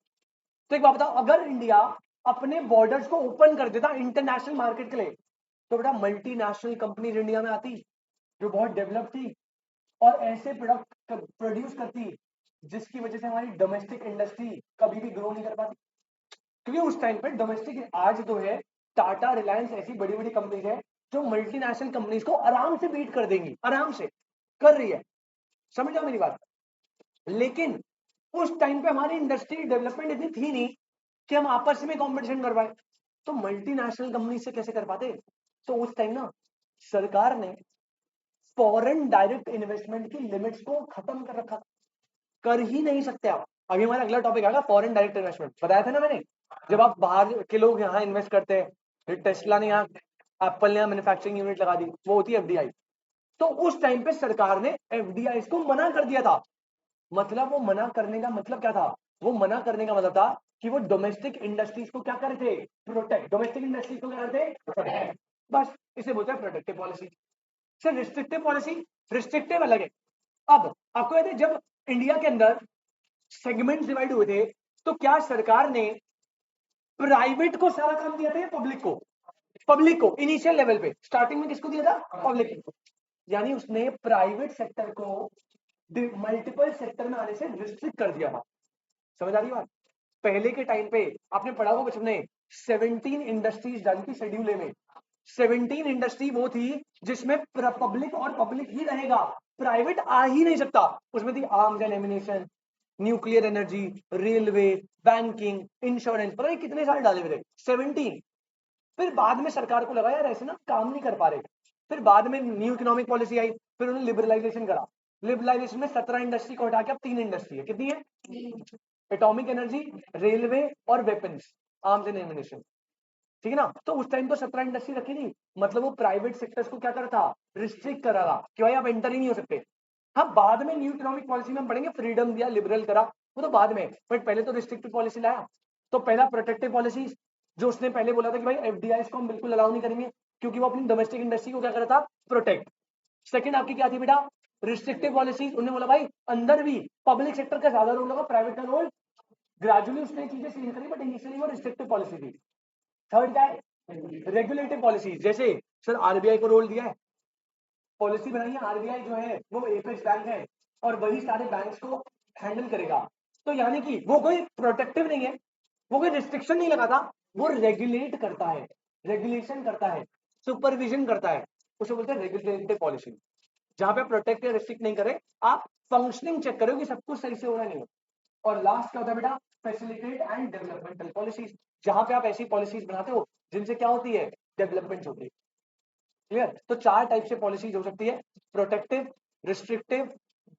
तो एक बात बताओ, अगर इंडिया अपने बॉर्डर्स को ओपन कर देता इंटरनेशनल मार्केट के लिए, तो बेटा मल्टीनेशनल कंपनीज इंडिया में आती, जो बहुत डेवलप थी, और ऐसे प्रोडक्ट प्रोड्यूस करती जिसकी वजह से हमारी डोमेस्टिक इंडस्ट्री कभी भी ग्रो नहीं कर पाती। क्योंकि उस टाइम पे डोमेस्टिक, आज तो है टाटा, रिलायंस, ऐसी बड़ी बड़ी कंपनीज है जो मल्टीनेशनल कंपनीज को आराम से बीट कर देंगी, आराम से कर रही है, समझ जाओ मेरी बात। लेकिन उस टाइम पे हमारी इंडस्ट्री डेवलपमेंट इतनी थी नहीं कि हम आपस में कंपटीशन कर पाए, तो मल्टीनेशनल कंपनी से कैसे कर पाते। तो उस टाइम ना सरकार ने फॉरेन डायरेक्ट इन्वेस्टमेंट की लिमिट्स को खत्म कर रखा, कर ही नहीं सकते आप। अभी हमारा अगला टॉपिक आएगा फॉरेन डायरेक्ट इन्वेस्टमेंट, बताया था ना मैंने, जब आप बाहर के लोग यहाँ इन्वेस्ट करते हैं, टेस्ला ने यहाँ, एप्पल ने यहाँ मैन्युफैक्चरिंग यूनिट लगा दी, वो होती है एफडीआई। तो उस टाइम पे सरकार ने एफडीआई को मना कर दिया था। मतलब वो मना करने का मतलब क्या था, वो मना करने का मतलब था कि वो डोमेस्टिक इंडस्ट्रीज को क्या कर रहे थे, प्रोटेक्ट, डोमेस्टिक इंडस्ट्रीज को क्या करते थे, बस इसे बोलते हैं protective policy. Sir restrictive policy, restrictive अलग है। अब आपको याद है जब इंडिया के अंदर सेगमेंट डिवाइड हुए थे, तो क्या सरकार ने प्राइवेट को सारा काम दिया था या पब्लिक को, पब्लिक को इनिशियल लेवल पे, स्टार्टिंग में किसको दिया था, पब्लिक को। यानी उसने प्राइवेट सेक्टर को मल्टीपल सेक्टर में आने से रिस्ट्रिक्ट कर दिया था। समझ आ रही बात? पहले के टाइम पे आपने पढ़ा होगा बचपन में, 17 इंडस्ट्रीज डाली थी शेड्यूल ए में। 17 इंडस्ट्री वो थी जिसमें पब्लिक और पब्लिक ही रहेगा, प्राइवेट आ ही नहीं सकता। उसमें थी arms and ammunition, nuclear energy, railway, banking, insurance, पता नहीं कितने सारे डाले हुए थे, 17। फिर बाद में सरकार को लगा यार ऐसे ना काम नहीं कर पा रहे, फिर बाद में न्यू इकोनॉमिक पॉलिसी आई, फिर उन्होंने लिबरलाइजेशन करा। लिबरलाइजेशन में 17 इंडस्ट्री को हटा के अब 3 इंडस्ट्री है, कितनी है, एटॉमिक एनर्जी, रेलवे और वेपन्स, आर्म्स एंड एमिनेशन, ठीक है ना। तो उस टाइम तो 17 इंडस्ट्री रखी थी, मतलब वो प्राइवेट सेक्टर्स को क्या कर रहा था, रिस्ट्रिक्ट कर रहा था कि भाई आप एंटर ही नहीं हो सकते। हाँ बाद में न्यू इकोनॉमिक पॉलिसी में हम पढ़ेंगे फ्रीडम दिया, लिबरल करा, वो तो बाद में, बट पहले तो रिस्ट्रिक्टिव पॉलिसी लाया। तो पहला प्रोटेक्टिव पॉलिसी, जो उसने पहले बोला था कि भाई एफडीआई को हम बिल्कुल अलाउ नहीं करेंगे, क्योंकि वो अपनी डोमेस्टिक इंडस्ट्री को क्या कर रहा था, प्रोटेक्ट। सेकंड आपकी क्या थी बेटा, रिस्ट्रिक्टिव पॉलिसीज, उन्होंने बोला भाई अंदर भी पब्लिक सेक्टर का ज्यादा रोल होगा, प्राइवेट का रोल, ग्रेजुअली उसने चीजें चेंज करी, बट इनिशियली वो रिस्ट्रिक्टिव पॉलिसी थी। थर्ड क्या है, रेगुलेटिव पॉलिसीज, जैसे सर आरबीआई को रोल दिया है, पॉलिसी बनाई है, आरबीआई जो है वो एपेक्स बैंक है और वही सारे बैंक्स को हैंडल करेगा। तो यानी कि वो कोई प्रोटेक्टिव नहीं है, वो कोई रिस्ट्रिक्शन नहीं लगाता, वो रेगुलेट करता है, रेगुलेशन करता है, सुपरविजन करता है, उसे बोलते हैं रेगुलेटिव पॉलिसी। जहां पे प्रोटेक्ट या रिस्ट्रिक्ट नहीं करे, आप फंक्शनिंग चेक करो कि सब कुछ सही से हो रहा नहीं हो। और लास्ट क्या होता है बेटा, फैसिलिटेट एंड डेवलपमेंटल पॉलिसीज, जहां पे आप ऐसी पॉलिसीज बनाते हो जिनसे क्या होती है, डेवलपमेंट होती है। क्लियर? तो चार टाइप से पॉलिसीज हो सकती है, प्रोटेक्टिव, रिस्ट्रिक्टिव,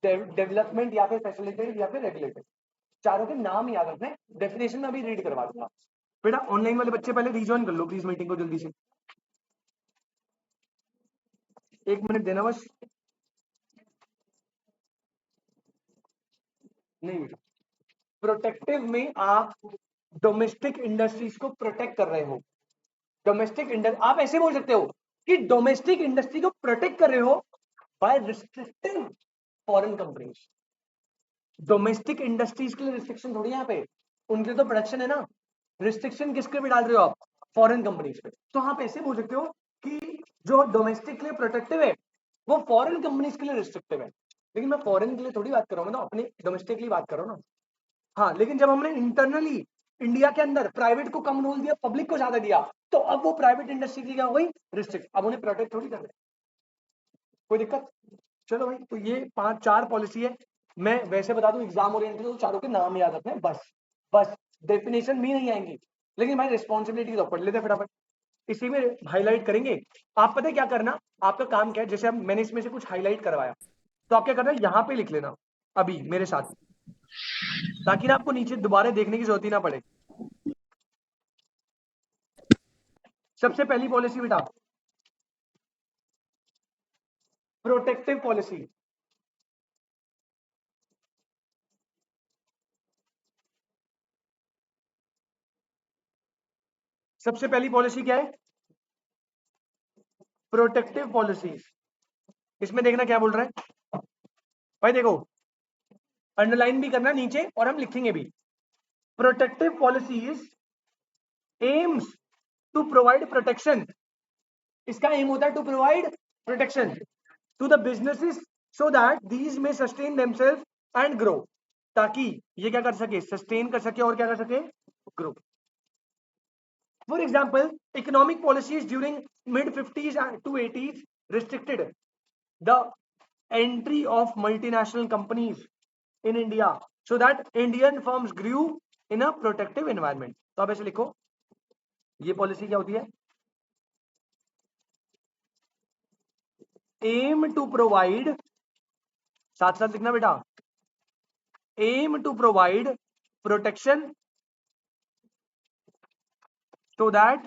डेवलपमेंट या फिर फैसिलिटेट या फिर रेगुलेटिव। चारों के नाम याद रखने, डेफिनेशन में अभी रीड करवा दूंगा। बेटा ऑनलाइन वाले बच्चे पहले रीजॉइन कर लो प्लीज मीटिंग को जल्दी से, 1 मिनट देना बस। नहीं बेटा, प्रोटेक्टिव में आप डोमेस्टिक इंडस्ट्रीज को प्रोटेक्ट कर रहे हो। डोमेस्टिक इंडस्ट्री आप ऐसे बोल सकते हो कि डोमेस्टिक इंडस्ट्री को प्रोटेक्ट कर रहे हो by restricting foreign companies. Domestic industries के लिए रिस्ट्रिक्शन थोड़ी यहाँ पे, उनके तो प्रोडक्शन है ना। रिस्ट्रिक्शन किसके पे डाल रहे हो आप, फॉरेन कंपनीज पे। तो आप ऐसे बोल सकते हो कि जो डोमेस्टिक के लिए प्रोटेक्टिव है वो फॉरेन कंपनीज के लिए रिस्ट्रिक्टिव है। लेकिन मैं फॉरेन के लिए थोड़ी बात कर रहा हूँ, मैं तो अपने डोमेस्टिक के लिए बात कर रहा हूँ ना। हाँ, लेकिन जब हमने इंटरनली इंडिया के अंदर प्राइवेट को कम रोल दिया, पब्लिक को ज्यादा दिया, तो अब वो प्राइवेट इंडस्ट्री की क्या हो गई, रिस्ट्रिक्ट। अब उन्हें प्रोटेक्ट थोड़ी कर रहे, कोई दिक्कत? चलो भाई, तो ये 5-4 पॉलिसी है। मैं वैसे बता दूं एग्जाम ओरिएंटेड तो चारों के नाम याद रखने बस, बस डेफिनेशन भी नहीं आएंगी, लेकिन भाई रिस्पॉन्सिबिलिटी तो पढ़ लेते फटाफट, इसी में हाईलाइट करेंगे। आप पता है क्या करना, आपका काम क्या है, जैसे अब मैंने इसमें से कुछ हाईलाइट करवाया, तो आप क्या करना है, यहाँ पे लिख लेना अभी मेरे साथ, ताकि ना आपको नीचे दोबारा देखने की जरूरत ही ना पड़े। सबसे पहली पॉलिसी बेटा, प्रोटेक्टिव पॉलिसी। सबसे पहली पॉलिसी क्या है, प्रोटेक्टिव पॉलिसीज। इसमें देखना क्या बोल रहा है भाई, देखो अंडरलाइन भी करना नीचे और हम लिखेंगे भी। Protective policies aims to provide protection, इसका एम होता है to provide protection to the businesses so that these may sustain themselves and grow, ताकि ये क्या कर सके, सस्टेन कर सके और क्या कर सके, grow. For example, economic policies during mid-50s to 80s restricted the entry of multinational companies in India so that Indian firms grew in a protective environment. तो आप ऐसे लिखो, ये पॉलिसी क्या होती है, aim to provide, साथ साथ लिखना बेटा, aim to provide protection so that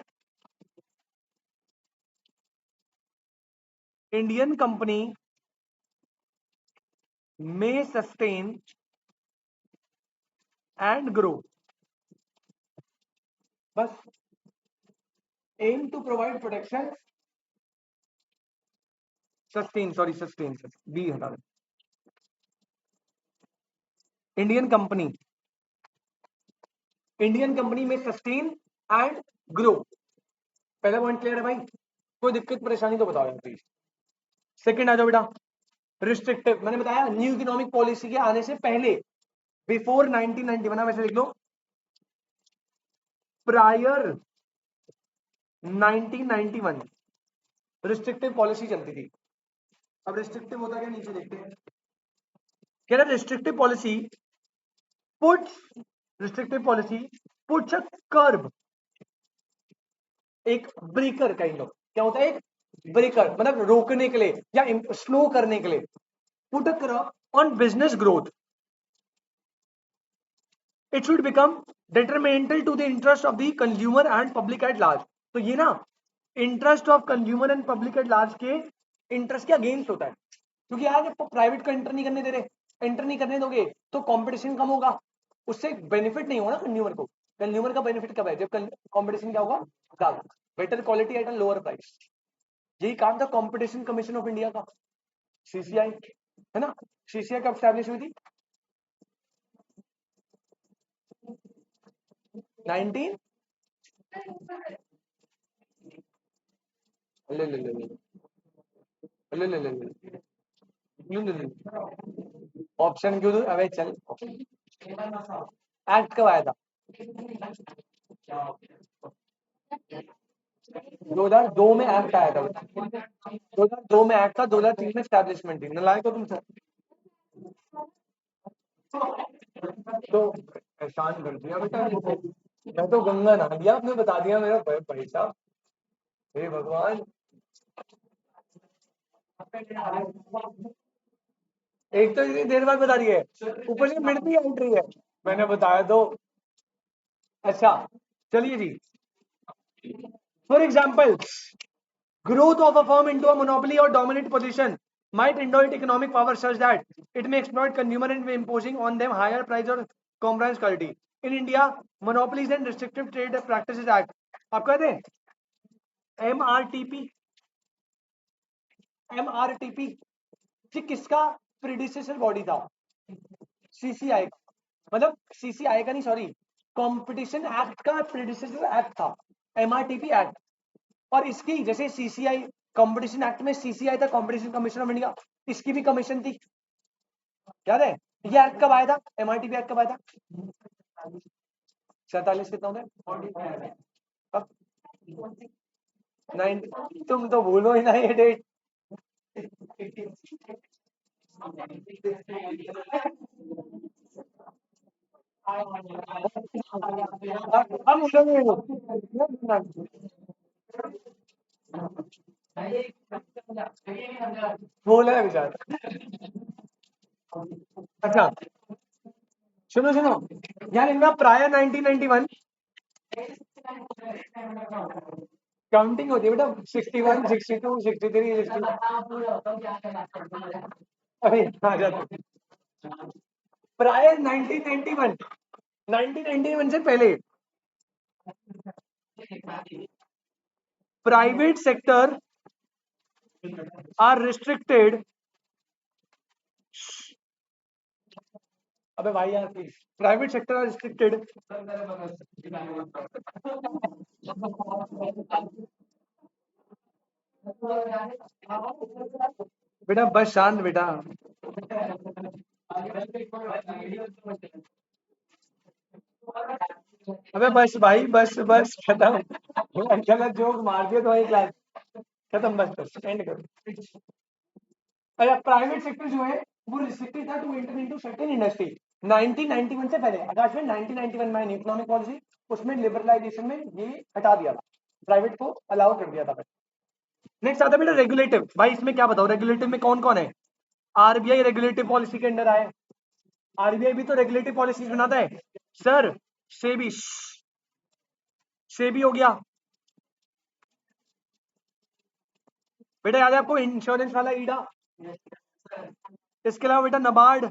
Indian company may sustain and grow. बस, aim to provide protection, sustain, sorry sustain, be हटा दो, इंडियन कंपनी में सस्टेन एंड ग्रो। पहला पॉइंट क्लियर है भाई, कोई दिक्कत परेशानी तो बताओ प्लीज। सेकंड आ जाओ बेटा, रिस्ट्रिक्टिव। मैंने बताया न्यू इकोनॉमिक पॉलिसी के आने से पहले, बिफोर 1991, वैसे लिख लो प्रायर 1991 रिस्ट्रिक्टिव पॉलिसी चलती थी। अब रिस्ट्रिक्टिव होता क्या, नीचे देखते हैं। कह रहा restrictive policy puts a curve, एक ब्रेकर काइंड ऑफ, क्या होता है, एक ब्रेकर मतलब रोकने के लिए या स्लो करने के लिए, put a curve on business growth, it should become detrimental to the interest of the consumer and public at large। तो ये ना interest of consumer and public at large के इंटरेस्ट के अगेंस्ट होता है, क्योंकि यार प्राइवेट को एंटर नहीं करने दे रहे, एंटर नहीं करने दोगे तो कंपटीशन कम होगा, उससे बेनिफिट नहीं होगा ना कंज्यूमर को। कंज्यूमर का बेनिफिट कब है, जब कंपटीशन क्या होगा, ज्यादा, better quality at a lower price. यही काम था कंपटीशन कमीशन ऑफ इंडिया का, सीसीआई, है ना। सीसीआई कब स्टैब्लिश हुई थी, 19 ले ले ले ले ले ले ले ले ले, ऑप्शन क्यों दो, अबे चल। एक्ट कब आया था, 2002 में एक्ट आया था, 2002 में एक्ट था, 2003 में स्टैब्लिशमेंट थी, नालायक हो तुम सर। तो एहसान कर दिया बेटा, मैं तो गंगा नहा दिया, आपने बता दिया मेरा भाई साहब। हे भगवान, एक तो इतनी देर बाद बता रही है, ऊपर से मिडती एंट्री है, मैंने बताया तो। अच्छा चलिए जी, for example, growth of a firm into a monopoly or dominant position might inherit economic power such that it may exploit consumer and imposing on them higher price or compliance quality. In India, Monopolies and Restrictive Trade Practices Act, आप कहते हैं MRTP, MRTP ये किसका प्रीडिसेसर बॉडी था? CCI, मतलब CCI का नहीं, सॉरी, कंपटीशन एक्ट का प्रीडिसेसर एक्ट था MRTP एक्ट। और इसकी जैसे CCI, कंपटीशन एक्ट में CCI था, कंपटीशन कमीशन ऑफ इंडिया, इसकी भी कमीशन थी, याद है? ये एक्ट कब आया था? MRTP एक्ट कब आया था? 47 कितना होता है? कब? 9, तुम तो भूलो ही ना ये डेट। हम बोला है विचार। अच्छा सुनो सुनो, यार इनका प्रायर 1991 काउंटिंग होती है बेटा, 61, 62, 63, 60। अरे आ जाते प्रायर 1991, 1991 से पहले प्राइवेट सेक्टर आर रिस्ट्रिक्टेड, अबे भाई यार please, private sector are restricted बेटा, बस शांत बेटा। अबे बस भाई, बस बस खत्म, गलत जोक मार दिया तो वही क्लास खत्म, बस बस एंड करो। अच्छा प्राइवेट सेक्टर जो है वो रिस्ट्रिक्टेड था to enter into certain industry 1991 से पहले। आकाश में 1991 में इकोनॉमिक पॉलिसी, उसमें लिबरलाइजेशन में ये हटा दिया था, प्राइवेट को अलाउ कर दिया था। नेक्स्ट आता है बेटा रेगुलेटिव। भाई इसमें क्या बताओ, रेगुलेटिव में कौन कौन है? आरबीआई रेगुलेटिव पॉलिसी के अंडर आए, आरबीआई भी तो रेगुलेटिव पॉलिसी बनाता है सर। सेबी, सेबी हो गया बेटा, याद है आपको इंश्योरेंस वाला ईडा। इसके अलावा बेटा नबार्ड,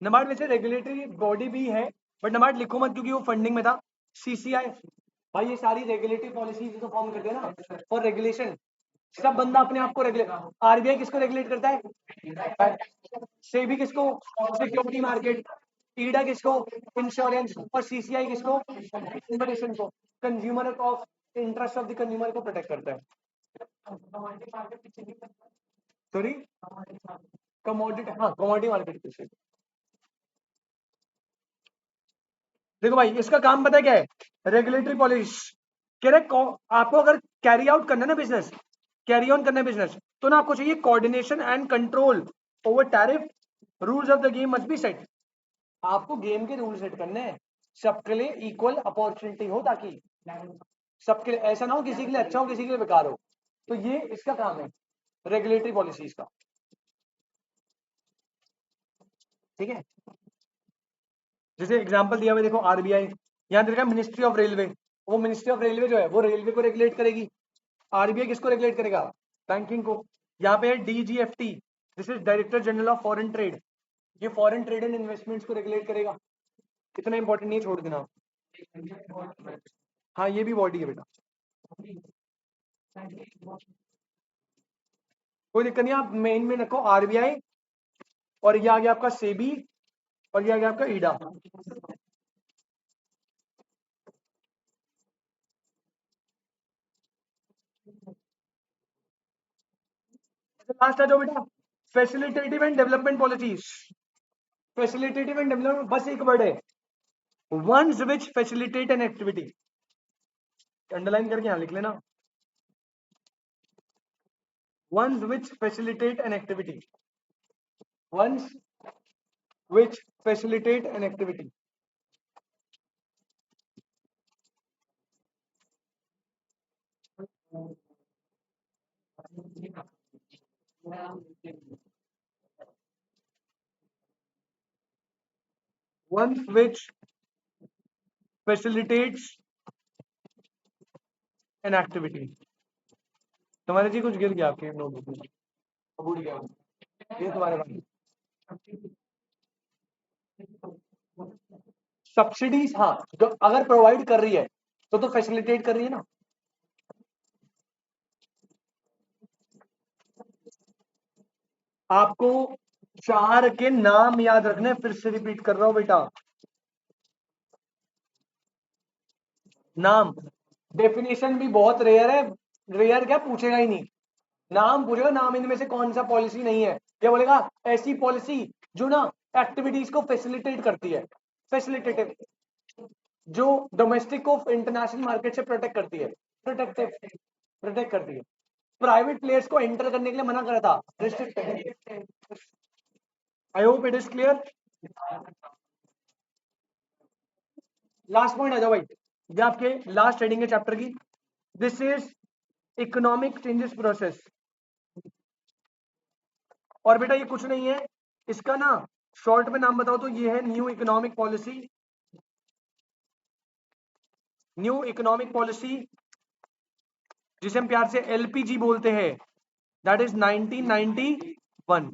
नबार्ड वैसे रेगुलेटरी बॉडी भी है बट नबार्ड लिखो मत क्योंकि वो फंडिंग में था। सीसीआई, भाई ये सारी रेगुलेटरी पॉलिसीज तो फॉर्म करते हैं ना, और रेगुलेशन सब बंदा अपने आप को रेगुलेट। आरबीआई किसको रेगुलेट करता है? सेबी किसको? Security market. ईडा किसको? इंश्योरेंस। और सीसीआई किसको? कंपटीशन को, consumer of interest of the consumer को प्रोटेक्ट करता है। सॉरी, कमोडिटी, हाँ कमोडिटी मार्केट। देखो भाई इसका काम पता है क्या है? Regulatory policy. कह रहे आपको अगर कैरी आउट करना है ना बिजनेस, कैरी ऑन करना है बिजनेस, तो ना आपको चाहिए coordination and control over tariff, rules of the game must be set. आपको गेम के रूल सेट करने हैं, सबके लिए इक्वल अपॉर्चुनिटी हो, ताकि सबके लिए ऐसा ना हो किसी के लिए अच्छा हो किसी के लिए बेकार हो। तो ये इसका काम है रेगुलेटरी पॉलिसीज का, ठीक है। जैसे एग्जांपल दिया हुआ देखो, आरबीआई, यहाँ देखा मिनिस्ट्री ऑफ रेलवे, वो मिनिस्ट्री ऑफ रेलवे जो है वो रेलवे को रेगुलेट करेगी। आरबीआई किसको रेगुलेट करेगा? बैंकिंग को। यहाँ पे है DGFT, this is director general of foreign trade, ये फॉरेन ट्रेड एंड इन्वेस्टमेंट्स को रेगुलेट करेगा। इतना इंपॉर्टेंट नहीं है, छोड़ देना। हाँ ये भी बॉडी है बेटा, कोई दिक्कत नहीं, आप मेन में रखो आरबीआई, और ये आ गया आपका सेबी, और ये आ गया आपका ईडा। लास्ट आ जाओ बेटा, facilitative and development policies. Facilitative and development बस एक वर्ड है, ones which facilitate an activity, underline करके यहां लिख लेना, ones which facilitate an activity। ones which facilitate an activity. Ones which facilitates an activity. तुम्हारे जी कुछ गिर गया आपके नोटबुक में, उड़ गया ये तुम्हारे पास। सब्सिडीज, हाँ, जो अगर प्रोवाइड कर रही है तो फैसिलिटेट कर रही है ना। आपको 4 के नाम याद रखने, फिर से रिपीट कर रहा हूं बेटा। नाम, डेफिनेशन भी बहुत रेयर है, रेयर क्या पूछेगा ही नहीं, नाम पूछेगा, नाम इनमें से कौन सा पॉलिसी नहीं है, क्या बोलेगा, ऐसी पॉलिसी जो ना एक्टिविटीज को फैसिलिटेट करती है, फैसिलिटेटिव, जो डोमेस्टिक को इंटरनेशनल मार्केट से प्रोटेक्ट करती है, प्रोटेक्टिव, प्रोटेक्ट करती है, प्राइवेट प्लेयर्स को एंटर करने के लिए मना करा था, restricted. I hope it is clear. Last point आ जाओ भाई, ये आपके लास्ट हेडिंग है चैप्टर की। This is economic changes process. और बेटा ये कुछ नहीं है, इसका ना शॉर्ट में नाम बताओ तो ये है new economic policy. New economic policy जिसे हम प्यार से एलपीजी बोलते हैं, दैट इज 1991।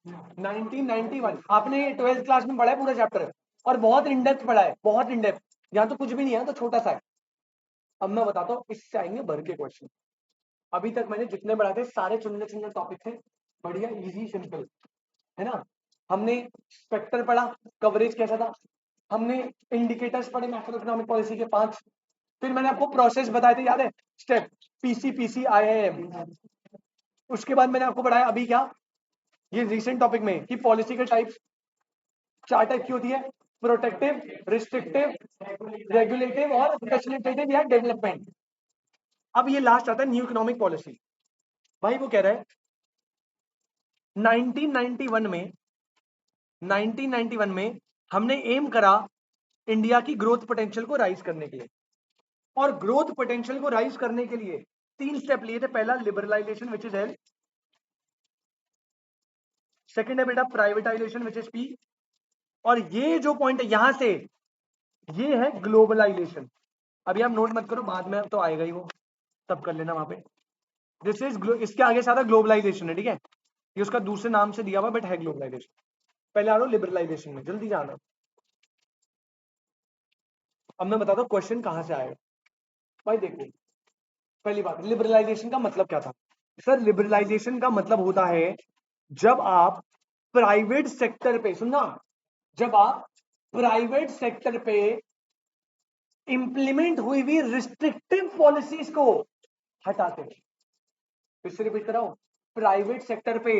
1991 आपने 12th क्लास में पढ़ा है पूरा चैप्टर, और बहुत इन डेप्थ पढ़ा है, बहुत इन डेप्थ। यहाँ तो कुछ भी नहीं है, तो छोटा सा है। अब मैं बताता हूँ, इससे आएंगे भर के क्वेश्चन। अभी तक मैंने जितने पढ़ाए थे सारे चुनने चुनने टॉपिक थे, बढ़िया इजी सिंपल, है ना। हमने स्पेक्टर पढ़ा, कवरेज कैसा था, हमने इंडिकेटर्स पढ़े मैक्रो इकोनॉमिक पॉलिसी के 5, फिर मैंने आपको प्रोसेस बताए थे, याद है, स्टेप पीसी पीसी आईआईएम। उसके बाद मैंने आपको पढ़ाया अभी क्या, ये रिसेंट टॉपिक में, कि पॉलिसी के टाइप्स 4 टाइप की होती है, प्रोटेक्टिव, रिस्ट्रिक्टिव, रेगुलेटिव और फैसिलिटेटिव या डेवलपमेंट। अब ये लास्ट आता है न्यू इकोनॉमिक पॉलिसी। भाई वो कह रहा है 1991 में 1991 में हमने एम करा इंडिया की ग्रोथ पोटेंशियल को राइज करने के लिए, और ग्रोथ पोटेंशियल को राइज करने के लिए 3 स्टेप लिए थे। पहला liberalisation which is L, second है बेटा प्राइवेटाइजेशन विच इज पी, और ये जो पॉइंट है यहां से, ये है ग्लोबलाइजेशन। अभी आप नोट मत करो, बाद में तो आएगा ही वो, तब कर लेना वहां पे। दिस इज, इसके आगे सारा ग्लोबलाइजेशन है, ठीक है, ये उसका दूसरे नाम से दिया हुआ बट है ग्लोबलाइजेशन। पहले आ रहा हूं लिबरलाइजेशन में, जल्दी जाना। अब मैं बताता हूं क्वेश्चन कहां से आएगा। भाई देखो, पहली बात, लिबरलाइजेशन का मतलब क्या था सर? लिबरलाइजेशन का मतलब होता है जब आप प्राइवेट सेक्टर पे, सुनना, जब आप प्राइवेट सेक्टर पे इंप्लीमेंट हुई हुई रिस्ट्रिक्टिव पॉलिसीज को हटाते हैं। फिर से रिपीट कराओ, प्राइवेट सेक्टर पे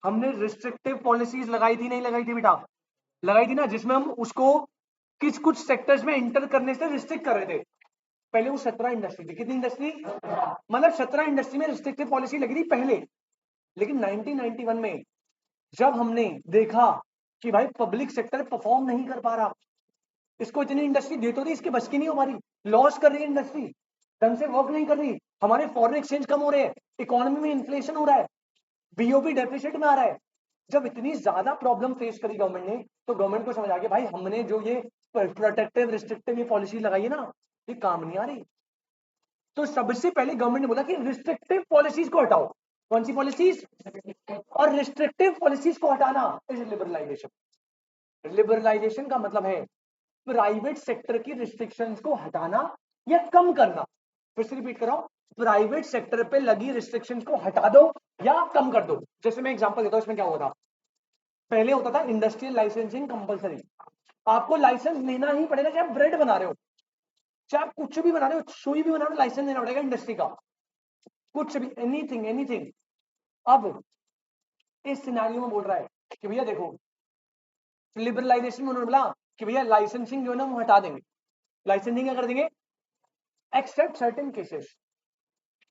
हमने रिस्ट्रिक्टिव पॉलिसीज लगाई थी, नहीं लगाई थी बेटा? लगाई थी ना, जिसमें हम उसको किस कुछ सेक्टर्स में एंटर करने से रिस्ट्रिक्ट कर रहे थे। पहले वो 17 इंडस्ट्री थी, कितनी इंडस्ट्री, मतलब 17 इंडस्ट्री में रिस्ट्रिक्टिव पॉलिसी लगी थी पहले। लेकिन 1991 में जब हमने देखा कि भाई पब्लिक सेक्टर परफॉर्म नहीं कर पा रहा, इसको इतनी इंडस्ट्री दे तो रही, इसकी बस की नहीं हो पा रही, लॉस कर रही है इंडस्ट्री, ढंग से वर्क नहीं कर रही, हमारे फॉरेन एक्सचेंज कम हो रहे हैं, इकोनॉमी में इन्फ्लेशन हो रहा है, बीओपी डेफिसिट में आ रहा है। जब इतनी ज्यादा प्रॉब्लम फेस करी गवर्नमेंट ने, तो गवर्नमेंट को समझ आ गया भाई हमने जो ये प्रोटेक्टिव रिस्ट्रिक्टिव ये पॉलिसी लगाई है ना, ये काम नहीं आ रही। तो सबसे पहले गवर्नमेंट ने बोला कि रिस्ट्रिक्टिव पॉलिसीज को हटाओ। कौन सी पॉलिसीज? और रिस्ट्रिक्टिव पॉलिसीज को हटाना इज लिबरलाइजेशन। लिबरलाइजेशन का मतलब है प्राइवेट सेक्टर की रिस्ट्रिक्शंस को हटाना या कम करना। फिर से रिपीट कर रहा हूं, प्राइवेट सेक्टर पे लगी रिस्ट्रिक्शंस को हटा दो या कम कर दो। जैसे मैं एग्जांपल देता हूं, इसमें क्या हुआ था, पहले होता था इंडस्ट्रियल लाइसेंसिंग कंपलसरी, आपको लाइसेंस लेना ही पड़ेगा, चाहे आप ब्रेड बना रहे हो, चाहे आप कुछ भी बना रहे हो, सुई भी बना रहे हो, लाइसेंस लेना पड़ेगा इंडस्ट्री का, कुछ भी, एनीथिंग एनीथिंग। अब इस सिनेरियो में बोल रहा है कि भैया देखो, लिबरलाइजेशन में उन्होंने बोला कि भैया लाइसेंसिंग जो है ना वो हटा देंगे। लाइसेंसिंग क्या कर देंगे? Except certain cases,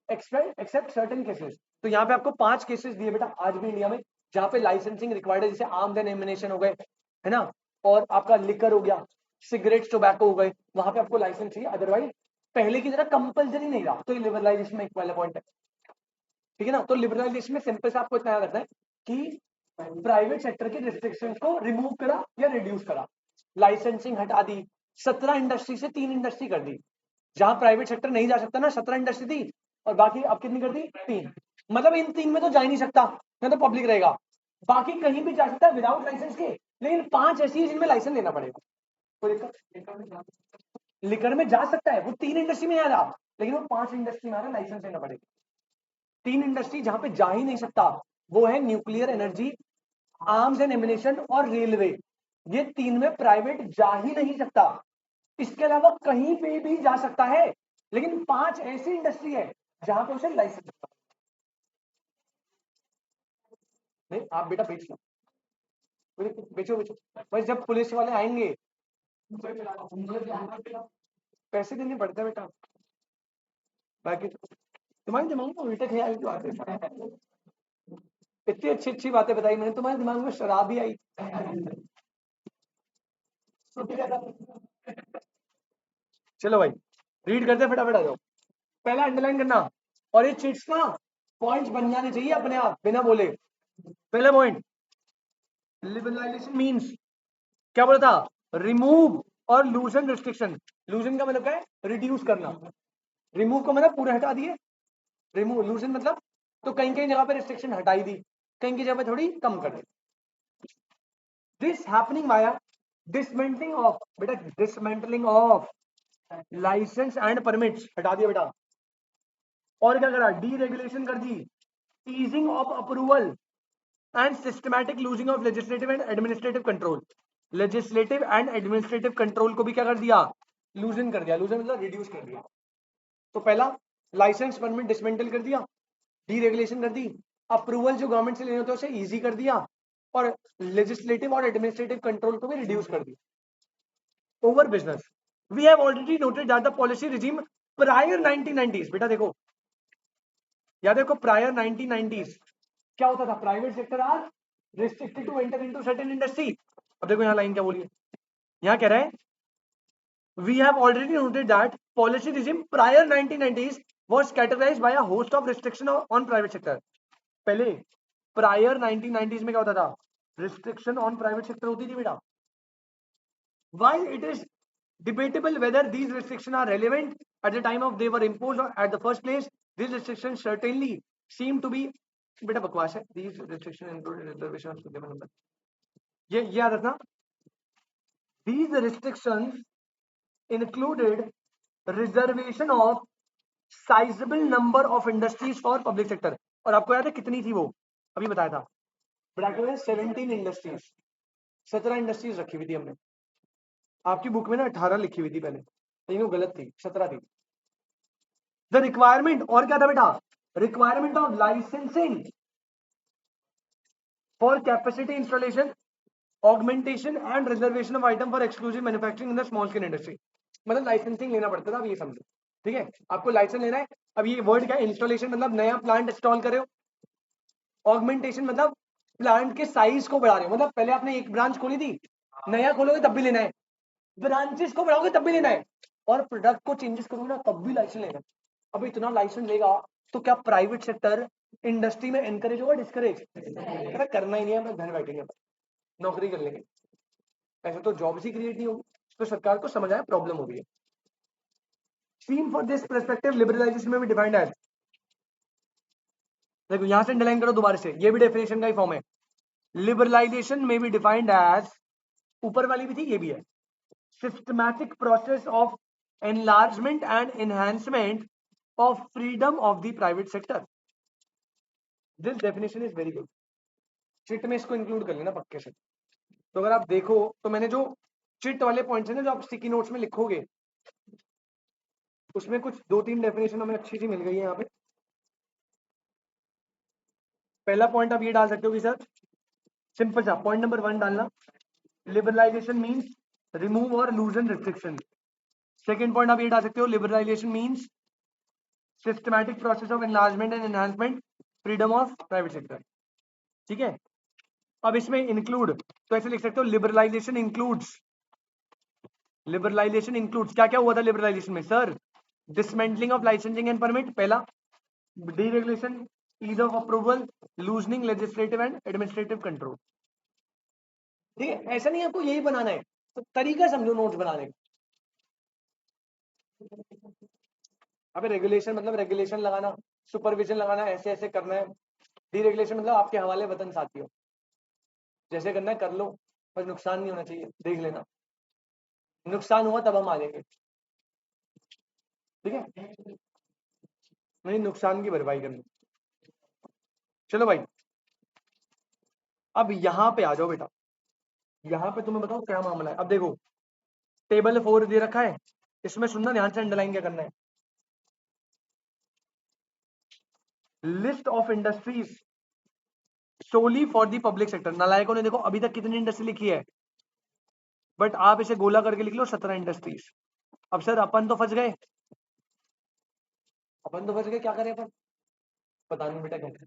except certain cases. तो यहाँ पे आपको 5 केसेस दिए बेटा आज भी इंडिया में, जहाँ पे लाइसेंसिंग रिक्वायर्ड है, जैसे आर्म्स एंड एमिनेशन हो गए, है ना, और आपका लिकर हो गया, सिगरेट टोबैको हो गए, वहां पे आपको लाइसेंस चाहिए, अदरवाइज पहले की तरह कंपलसरी नहीं रहा। तो ये लिबरलाइजेशन में एक पहला पॉइंट है, ठीक है ना। तो लिबरलाइजेशन में सिंपल से आपको इतना याद रखना है कि प्राइवेट सेक्टर के रिस्ट्रिक्शंस को रिमूव करा या रिड्यूस करा, लाइसेंसिंग हटा दी, 17 इंडस्ट्री से 3 इंडस्ट्री कर दी, जहां प्राइवेट सेक्टर नहीं जा सकता ना 17 इंडस्ट्री थी, और बाकी अब कितनी कर दी 3, मतलब इन 3 में तो जा ही नहीं सकता, ना तो पब्लिक रहेगा, बाकी कहीं भी जा सकता है विदाउट लाइसेंस के, लेकिन 5 ऐसी है जिनमें लाइसेंस लेना पड़ेगा। कोई दिक्कत? लिकर में जा सकता है, वो 3 इंडस्ट्री में आ रहा, लेकिन वो 5 इंडस्ट्री में आ रहा, लाइसेंस लेना पड़ेगा। 3 इंडस्ट्री जहां पे जा ही नहीं सकता वो है nuclear energy, arms and ammunition और रेलवे, ये 3 में प्राइवेट जा ही नहीं सकता। इसके अलावा कहीं पे भी जा सकता है, लेकिन 5 ऐसी इंडस्ट्री है जहां पे उसे लाइसेंस नहीं। आप बेटा बेच लो, बेचो बेचो, बस जब पुलिस वाले आएंगे पैसे देने पड़ते हैं बेटा, बाकी तुम्हारे दिमाग में उल्टे ख्याल क्यों आते हैं? इतनी अच्छी अच्छी बातें बताई मैंने, तुम्हारे दिमाग में शराब ही आई। चलो भाई रीड करते फटाफट आ जाओ। पहला अंडरलाइन करना, और ये चिट्स ना पॉइंट्स बन जाने चाहिए अपने आप बिना बोले। पहला पॉइंट, लिबरलाइजेशन मींस क्या बोला था, रिमूव और लूजन रिस्ट्रिक्शन। लूजन का मतलब क्या है, रिड्यूस करना, रिमूव का मतलब पूरा हटा दिए, रिमूव, लूजन मतलब तो कहीं कहीं जगह पे रिस्ट्रिक्शन हटाई दी, कहीं की जगह पे थोड़ी कम कर दी। This happening via dismantling of, बेटा dismantling of license and permits हटा दिया बेटा, और क्या करा, डीरेगुलेशन कर दी, easing of approval and systematic loosing of legislative and administrative control. Legislative and administrative control को भी क्या कर दिया, लूजन कर दिया, लूजन मतलब रिड्यूस कर दिया। तो पहला लाइसेंस परमिट डिसमेंटल कर दिया, डीरेगुलेशन कर दी, अप्रूवल जो गवर्नमेंट से लेने होते हैं उसे इजी कर दिया, और लेजिस्लेटिव और एडमिनिस्ट्रेटिव कंट्रोल को भी रिड्यूस कर दिया। Over business, we have already noted that the policy regime prior 1990s, बेटा देखो याद देखो प्रायर 1990s क्या होता था, private sector are restricted to enter into certain industry. अब देखो यहाँ लाइन क्या बोली है, यहाँ कह रहा है we have already noted that policy regime prior 1990s was categorized by a host of restriction on private sector। पहले prior 1990s में क्या होता था, restriction on private sector होती थी बेटा। while it is debatable whether these restrictions are relevant at the time of they were imposed or at the first place, these restrictions certainly seem to be, बेटा बकवास है, these restrictions include reservation of the number, ये याद रखना, these restrictions included reservation of sizable number of industries for public sector। और आपको याद है कितनी थी वो, अभी बताया था बेटा, 17 इंडस्ट्रीज, 17 इंडस्ट्रीज रखी हुई थी हमने, आपकी बुक में ना 18 लिखी हुई थी पहले, लेकिन वो गलत थी, 17 थी। द रिक्वायरमेंट, और क्या था बेटा, requirement of licensing for capacity installation, augmentation and reservation of item for exclusive manufacturing in the small scale industry. मतलब लाइसेंसिंग लेना पड़ता था, अब ये समझो, ठीक है, आपको लाइसेंस लेना है। अब ये वर्ड क्या है, इंस्टॉलेशन मतलब नया प्लांट इंस्टॉल करे हो, ऑगमेंटेशन मतलब प्लांट के साइज को बढ़ा रहे हो, मतलब पहले आपने एक ब्रांच खोली थी, नया खोलोगे तब भी लेना है, ब्रांचेस को बढ़ाओगे तब भी लेना है, और प्रोडक्ट को चेंजेस करोगे ना तब भी लाइसेंस लेना है। अब इतना लाइसेंस लेगा तो क्या प्राइवेट सेक्टर इंडस्ट्री में एनकरेज होगा, डिस्करेज? करना ही नहीं है, घर बैठेंगे, नौकरी कर लेंगे, ऐसे तो जॉब्स ही क्रिएट नहीं होगी। तो सरकार को समझ आया प्रॉब्लम हो रही है। Seen for this perspective, liberalization में भी डिफाइंड है, देखो यहां से अंडरलाइन करो दोबारा से, ये भी डेफिनेशन का ही फॉर्म है। लिबरलाइजेशन में भी डिफाइंड एज, ऊपर वाली भी थी ये भी है, systematic process of enlargement and enhancement of freedom of the private sector. This definition is very good, chit में इसको इंक्लूड कर लेना पक्के से। तो अगर आप देखो तो मैंने जो चिट वाले पॉइंट्स है ना जो आप स्टिकी नोट्स में लिखोगे, उसमें कुछ 2-3 डेफिनेशन हमें अच्छी सी मिल गई है यहाँ पे। पहला पॉइंट आप ये डाल सकते हो कि सर सिंपल सा पॉइंट नंबर 1 डालना, लिबरलाइजेशन मींस रिमूव और लूजन रिस्ट्रिक्शन। सेकंड पॉइंट आप ये डाल सकते हो, liberalisation means systematic process of enlargement and enhancement freedom of private sector, ठीक है। अब इसमें इंक्लूड तो ऐसे लिख सकते हो लिबरलाइजेशन इंक्लूड्स, लिबरलाइजेशन इंक्लूड्स क्या क्या हुआ था लिबरलाइजेशन में sir, dismantling of licensing and permit पहला, deregulation, ease of approval, loosening legislative and administrative control. ठीक है, ऐसा नहीं आपको यही बनाना है, तो तरीका समझो नोट्स बनाने का। अबे रेगुलेशन मतलब रेगुलेशन लगाना, सुपरविजन लगाना, ऐसे ऐसे करना है। डीरेगुलेशन मतलब आपके हवाले वतन साथियों, जैसे करना है कर लो, पर नुकसान नहीं होना चाहिए, देख लेना, नुकसान हुआ तब हम आ जाएंगे। ठीक है, नहीं नुकसान की भरपाई करनी। चलो भाई, अब यहां पे आ जाओ बेटा, यहां पे तुम्हें बताओ क्या मामला है। अब देखो टेबल 4 दे रखा है, इसमें सुनना ध्यान से, अंडरलाइन क्या करना है, list of industries solely for the public sector. नालायकों ने देखो अभी तक कितनी इंडस्ट्री लिखी है, बट आप इसे गोला करके लिख लो 17 इंडस्ट्रीज। अब सर अपन तो फंस गए, अपन तो फंस गए, क्या करें अपन, पता नहीं बेटा क्या करें।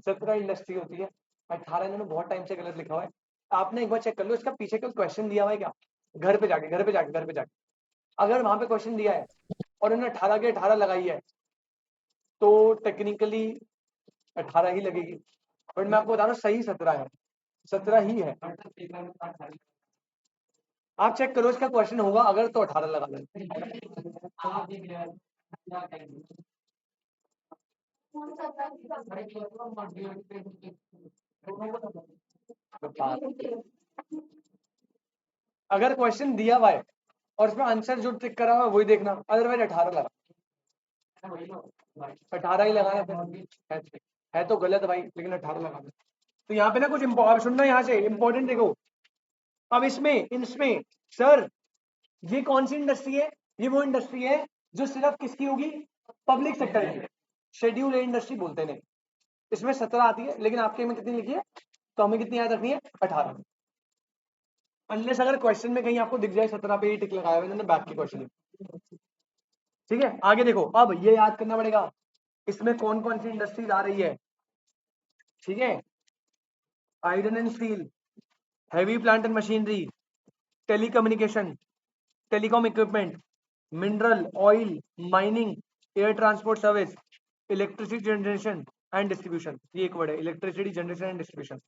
17 इंडस्ट्री होती है, 18 इन्होंने बहुत टाइम से गलत लिखा हुआ है। आपने एक बार चेक कर लो इसका पीछे का क्वेश्चन दिया हुआ है क्या, घर पे जाके, घर पे जाके, घर पे जाके, अगर वहां पे क्वेश्चन दिया है और इन्होंने 18 के 18 लगाई है तो टेक्निकली 18 ही लगेगी, बट मैं आपको बता रहा हूँ सही 17 है, 17 ही है। आप चेक करो इसका क्वेश्चन होगा अगर तो 18 लगा दें। अगर क्वेश्चन दिया हुआ है और उसमें आंसर जो टिक करा हुआ है वही देखना, अदरवाइज 18 लगा, 18 ही लगाना है तो गलत भाई, लेकिन 18 लगाना। तो यहाँ पे ना कुछ सुनना यहाँ से इंपॉर्टेंट देखो। अब इसमें इसमें सर ये कौन सी इंडस्ट्री है, ये वो इंडस्ट्री है जो सिर्फ किसकी होगी, पब्लिक सेक्टर की, शेड्यूल ए इंडस्ट्री बोलते हैं। इसमें 17 आती है, लेकिन आपके में कितनी लिखी है, तो हमें कितनी याद रखनी है, 18। अनलेस अगर क्वेश्चन में कहीं आपको दिख जाए 17 पे ही टिक लगाया हुआ है बैक के क्वेश्चन। ठीक है, आगे देखो, अब ये याद करना पड़ेगा इसमें कौन कौन सी इंडस्ट्रीज आ रही है। ठीक है, iron and steel, heavy plant and machinery, telecommunication, telecom equipment, mineral oil, mining, air transport service, electricity generation and distribution. ये एक वर्ड है, इलेक्ट्रिसिटी जनरेशन एंड डिस्ट्रीब्यूशन।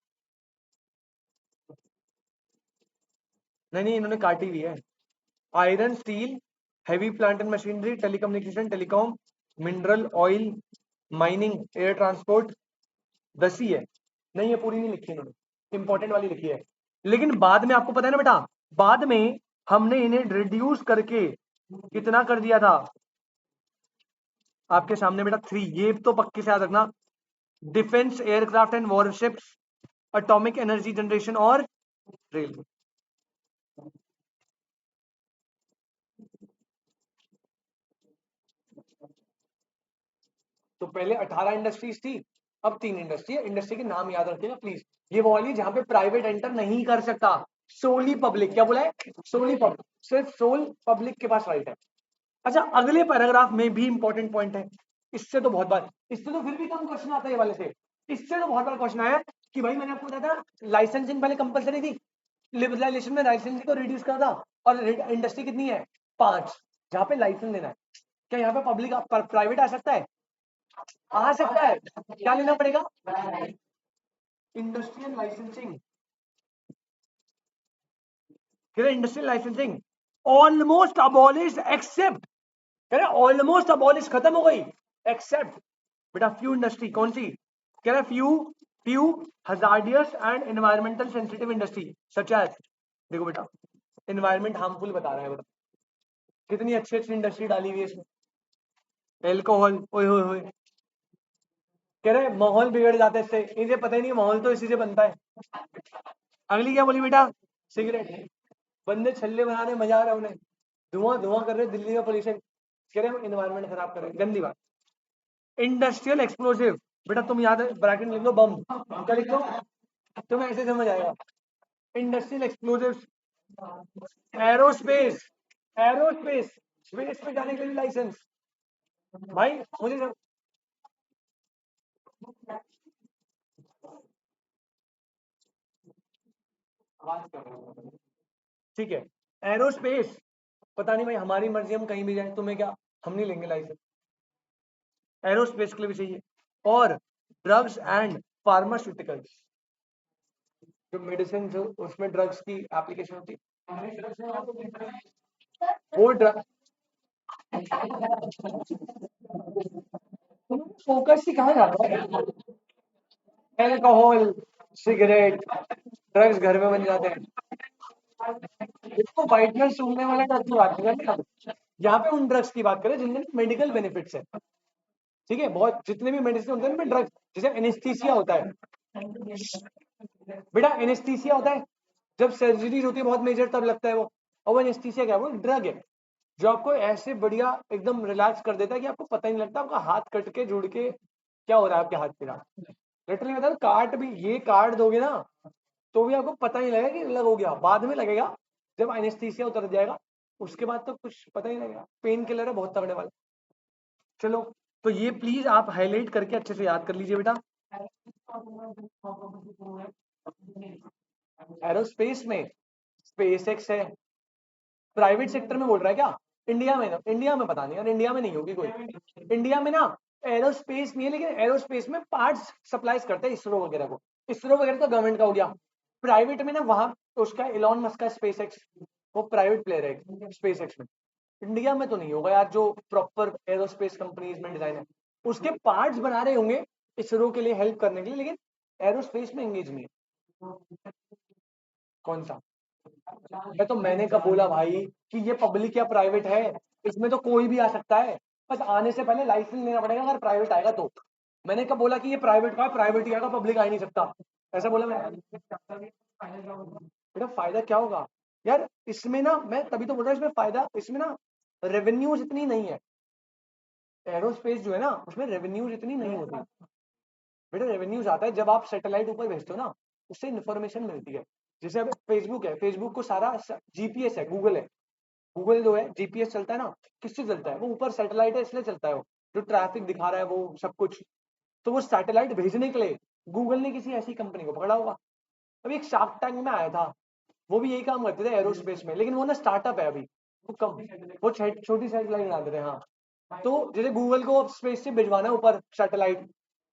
नहीं नहीं, इन्होंने काटी हुई है, iron steel, heavy plant and machinery, telecommunication, telecom, mineral oil, mining, air transport, 10 ही है। नहीं, ये पूरी नहीं लिखी इन्होंने, इंपॉर्टेंट वाली लिखी है। लेकिन बाद में आपको पता है ना बेटा, बाद में हमने इन्हें रिड्यूस करके कितना कर दिया था, आपके सामने बेटा 3, ये तो पक्के से याद रखना, defence, aircraft and warships, atomic energy generation और रेलवे। तो पहले 18 इंडस्ट्रीज थी, अब 3 इंडस्ट्री है। इंडस्ट्री के नाम याद रखिएगा प्लीज। ये वो वाली जहां पे प्राइवेट एंटर नहीं कर सकता, सोली पब्लिक, क्या बोला है, सोली पब्लिक, सिर्फ सोल पब्लिक के पास राइट है। अच्छा, अगले पैराग्राफ में भी इंपॉर्टेंट पॉइंट है, इससे तो बहुत बार, इससे तो फिर भी कम क्वेश्चन आता है ये वाले से, इससे तो बहुत बार क्वेश्चन आया कि भाई मैंने आपको बताया था लाइसेंसिंग पहले कंपलसरी थी, लिबरलाइजेशन में लाइसेंसिंग को रिड्यूस करा था, और इंडस्ट्री कितनी है, 5, जहां पे लाइसेंस लेना है। क्या यहाँ पे पब्लिक प्राइवेट आ सकता है, आ सकता है, क्या लेना पड़ेगा, इंडस्ट्रियल लाइसेंसिंग। फिर industrial licensing almost abolish except, कह रहे ऑलमोस्ट अबॉलिश, खत्म हो गई, एक्सेप्ट बेटा फ्यू इंडस्ट्री, कौन सी, कह रहे few few hazardous and environmental sensitive industry such as, देखो बेटा एनवायरमेंट हार्मफुल बता रहा है बेटा, कितनी अच्छी अच्छी इंडस्ट्री डाली हुई है इसमें, एल्कोहल, ओए होए होए, कह रहे माहौल बिगड़ जाता है इससे, इसे पता ही नहीं माहौल तो इसी से बनता है। अगली क्या बोली बेटा, सिगरेट, बंदे छल्ले बना रहे, मजा आ रहा है उन्हें, धुआं धुआं कर रहे, दिल्ली का पोल्यूशन, कह रहे एनवायरमेंट खराब कर रहे, गंदी बात। इंडस्ट्रियल एक्सप्लोसिव, बेटा तुम याद है ब्रैकेट लिख लो बम, क्या लिख लो, तुम्हें ऐसे समझ आएगा। Industrial explosive, aerospace, aerospace, space पे जाने के लिए लाइसेंस, भाई मुझे ठीक है। एरोस्पेस, पता नहीं भाई, हमारी मर्जी, हम कहीं भी जाए, तुम्हें क्या, हम नहीं लेंगे लाइसेंस। एरोस्पेस के लिए भी चाहिए। और ड्रग्स एंड फार्मास्यूटिकल्स, जो मेडिसिन, जो उसमें ड्रग्स की एप्लीकेशन होती है, वो ड्रग फोकस ही कहाँ जाता है। एल्कोहल, सिगरेट, ड्रग्स घर में बन जाते हैं। इसको वाइटनर सूंघने वाले ड्रग्स की बात करें, यहाँ पे उन ड्रग्स की बात करें जिनमें मेडिकल बेनिफिट्स है। ठीक है, बहुत जितने भी मेडिसिन होते हैं उनमें ड्रग्स, जैसे एनेस्थीसिया होता है बेटा, एनेस्थीसिया होता है जब सर्जरी होती है बहुत मेजर, तब लगता है वो। और वो एनेस्थीसिया क्या है, वो ड्रग है जो आपको ऐसे बढ़िया एकदम रिलैक्स कर देता है कि आपको पता ही नहीं लगता आपका हाथ कट के जुड़ के क्या हो रहा है आपके हाथ पे। लिटरली बता, काट भी ये काट दोगे ना तो भी आपको पता नहीं लगेगा कि लग हो गया, बाद में लगेगा जब एनेस्थीसिया उतर जाएगा। उसके बाद तो कुछ पता ही नहीं लगेगा। पेन किलर है बहुत तगड़े वाला। चलो, तो ये प्लीज आप हाईलाइट करके अच्छे से याद कर लीजिए बेटा। एरोस्पेस में स्पेस एक्स है। प्राइवेट सेक्टर में बोल रहा है क्या? इंडिया में ना, इंडिया में पता नहीं यार, इंडिया में नहीं होगी कोई। इंडिया में ना एरोस्पेस नहीं है, लेकिन एरोस्पेस में पार्ट्स सप्लाईज करते हैं इसरो वगैरह को। इसरो वगैरह तो गवर्नमेंट का हो गया। प्राइवेट में ना वहां तो उसका इलॉन मस्क का स्पेस एक्स, वो प्राइवेट प्लेयर है स्पेस एक्स में। इंडिया में तो नहीं होगा यार, जो प्रॉपर एरोस्पेस कंपनीज में डिजाइन है उसके पार्ट्स बना रहे होंगे इसरो के लिए हेल्प करने के लिए, लेकिन एरोस्पेस में एंगेज नहीं है। कौन सा? तो मैंने कब बोला भाई कि ये पब्लिक या प्राइवेट है? इसमें तो कोई भी आ सकता है, बस आने से पहले लाइसेंस लेना पड़ेगा अगर प्राइवेट आएगा तो। मैंने कब बोला कि ये प्राइवेट का है, प्राइवेट ही आएगा, पब्लिक आ ही नहीं सकता, ऐसा बोला मैं? बेटा फायदा क्या होगा यार इसमें ना, मैं तभी तो बोल रहा हूँ इसमें फायदा, इसमें ना रेवेन्यूज इतनी नहीं है। एरोस्पेस जो है ना उसमें रेवेन्यूज इतनी नहीं होती। बेटा रेवेन्यूज आता है जब आप सैटेलाइट ऊपर भेजते हो ना, उससे इन्फॉर्मेशन मिलती है। जैसे अब फेसबुक है, फेसबुक को सारा जीपीएस है, गूगल है, गूगल जो है जीपीएस चलता है ना, किससे चलता है? वो ऊपर सैटेलाइट है इसलिए चलता है, वो जो ट्रैफिक दिखा रहा है वो सब कुछ। तो वो सैटेलाइट भेजने के लिए गूगल ने किसी ऐसी कंपनी को पकड़ा होगा। अभी एक शार्क टैंक में आया था, वो भी यही काम करते थे एरोस्पेस में, लेकिन वो ना स्टार्टअप है अभी, वो कम, वो छोटी सैटेलाइट बनाते थे। हाँ, तो जैसे गूगल को स्पेस से भिजवाना है ऊपर सैटेलाइट,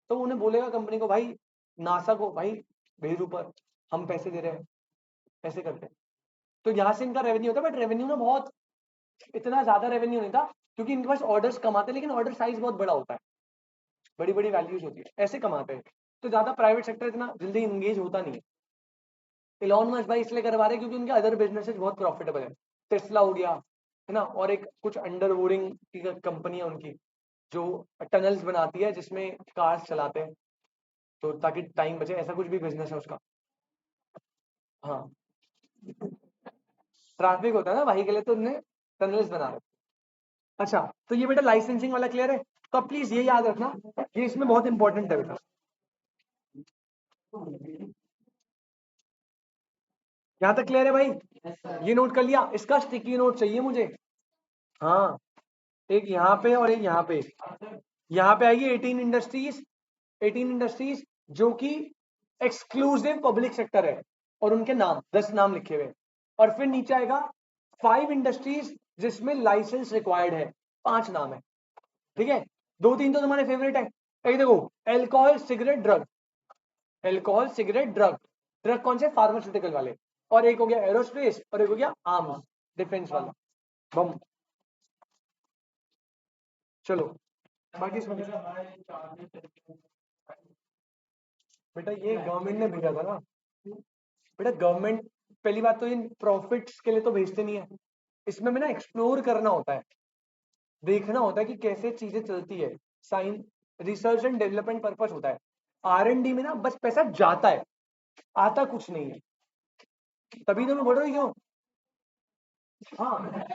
तो उन्हें बोलेगा कंपनी को, भाई नासा को, भाई भेज ऊपर, हम पैसे दे रहे हैं, ऐसे करते हैं। तो यहाँ से इनका रेवेन्यू होता है, बट रेवेन्यू ना बहुत इतना ज्यादा रेवेन्यू नहीं था, क्योंकि इनके पास ऑर्डर्स कमाते हैं, लेकिन ऑर्डर साइज बहुत बड़ा होता है, बड़ी बड़ी वैल्यूज होती है, ऐसे कमाते हैं। तो ज्यादा प्राइवेट सेक्टर इतना जल्दी इंगेज होता नहीं है। इलॉन मस्क भाई इसलिए करवा रहे हैं क्योंकि उनके अदर बिजनेसेस बहुत प्रॉफिटेबल है। टेस्ला हो गया है ना, और एक कुछ अंडर बोरिंग की कंपनी है उनकी, जो टनल्स बनाती है जिसमें कार्स चलाते हैं, तो ताकि टाइम बचे, ऐसा कुछ भी बिजनेस है उसका। हाँ, ट्रैफिक होता है ना भाई के लिए, तो उन्हें टनल्स बना रहे। अच्छा, तो ये बेटा लाइसेंसिंग वाला क्लियर है? तो अब प्लीज ये याद रखना, ये इसमें बहुत इंपॉर्टेंट है बेटा। यहाँ तक क्लियर है भाई? ये नोट कर लिया, इसका स्टिकी नोट चाहिए मुझे। हाँ, एक यहाँ पे और एक यहाँ पे। यहाँ पे आएगी 18 इंडस्ट्रीज, 18 इंडस्ट्रीज जो कि एक्सक्लूसिव पब्लिक सेक्टर है, और उनके नाम 10 नाम लिखे हुए। और फिर नीचे आएगा 5 इंडस्ट्रीज जिसमें लाइसेंस रिक्वायर्ड है, 5 नाम है। ठीक है, 2-3 तो तुम्हारे फेवरेट है। एक देखो, alcohol cigarette drug, alcohol cigarette drug, drug कौन से? फार्मास्यूटिकल वाले। और एक हो गया एरोस्पेस, और एक हो गया आर्म्स, डिफेंस वाला, बम। चलो बाकी बेटा ये गवर्नमेंट ने भेजा था ना। बेटा गवर्नमेंट, पहली बात तो इन प्रॉफिट्स के लिए तो भेजते नहीं है, इसमें में ना एक्सप्लोर करना होता है, देखना होता है कि कैसे चीजें चलती है। Science, research and development purpose होता है। R&D में ना बस पैसा जाता है, आता कुछ नहीं है। तभी तो मैं बोल रहा हूँ क्यों। हाँ,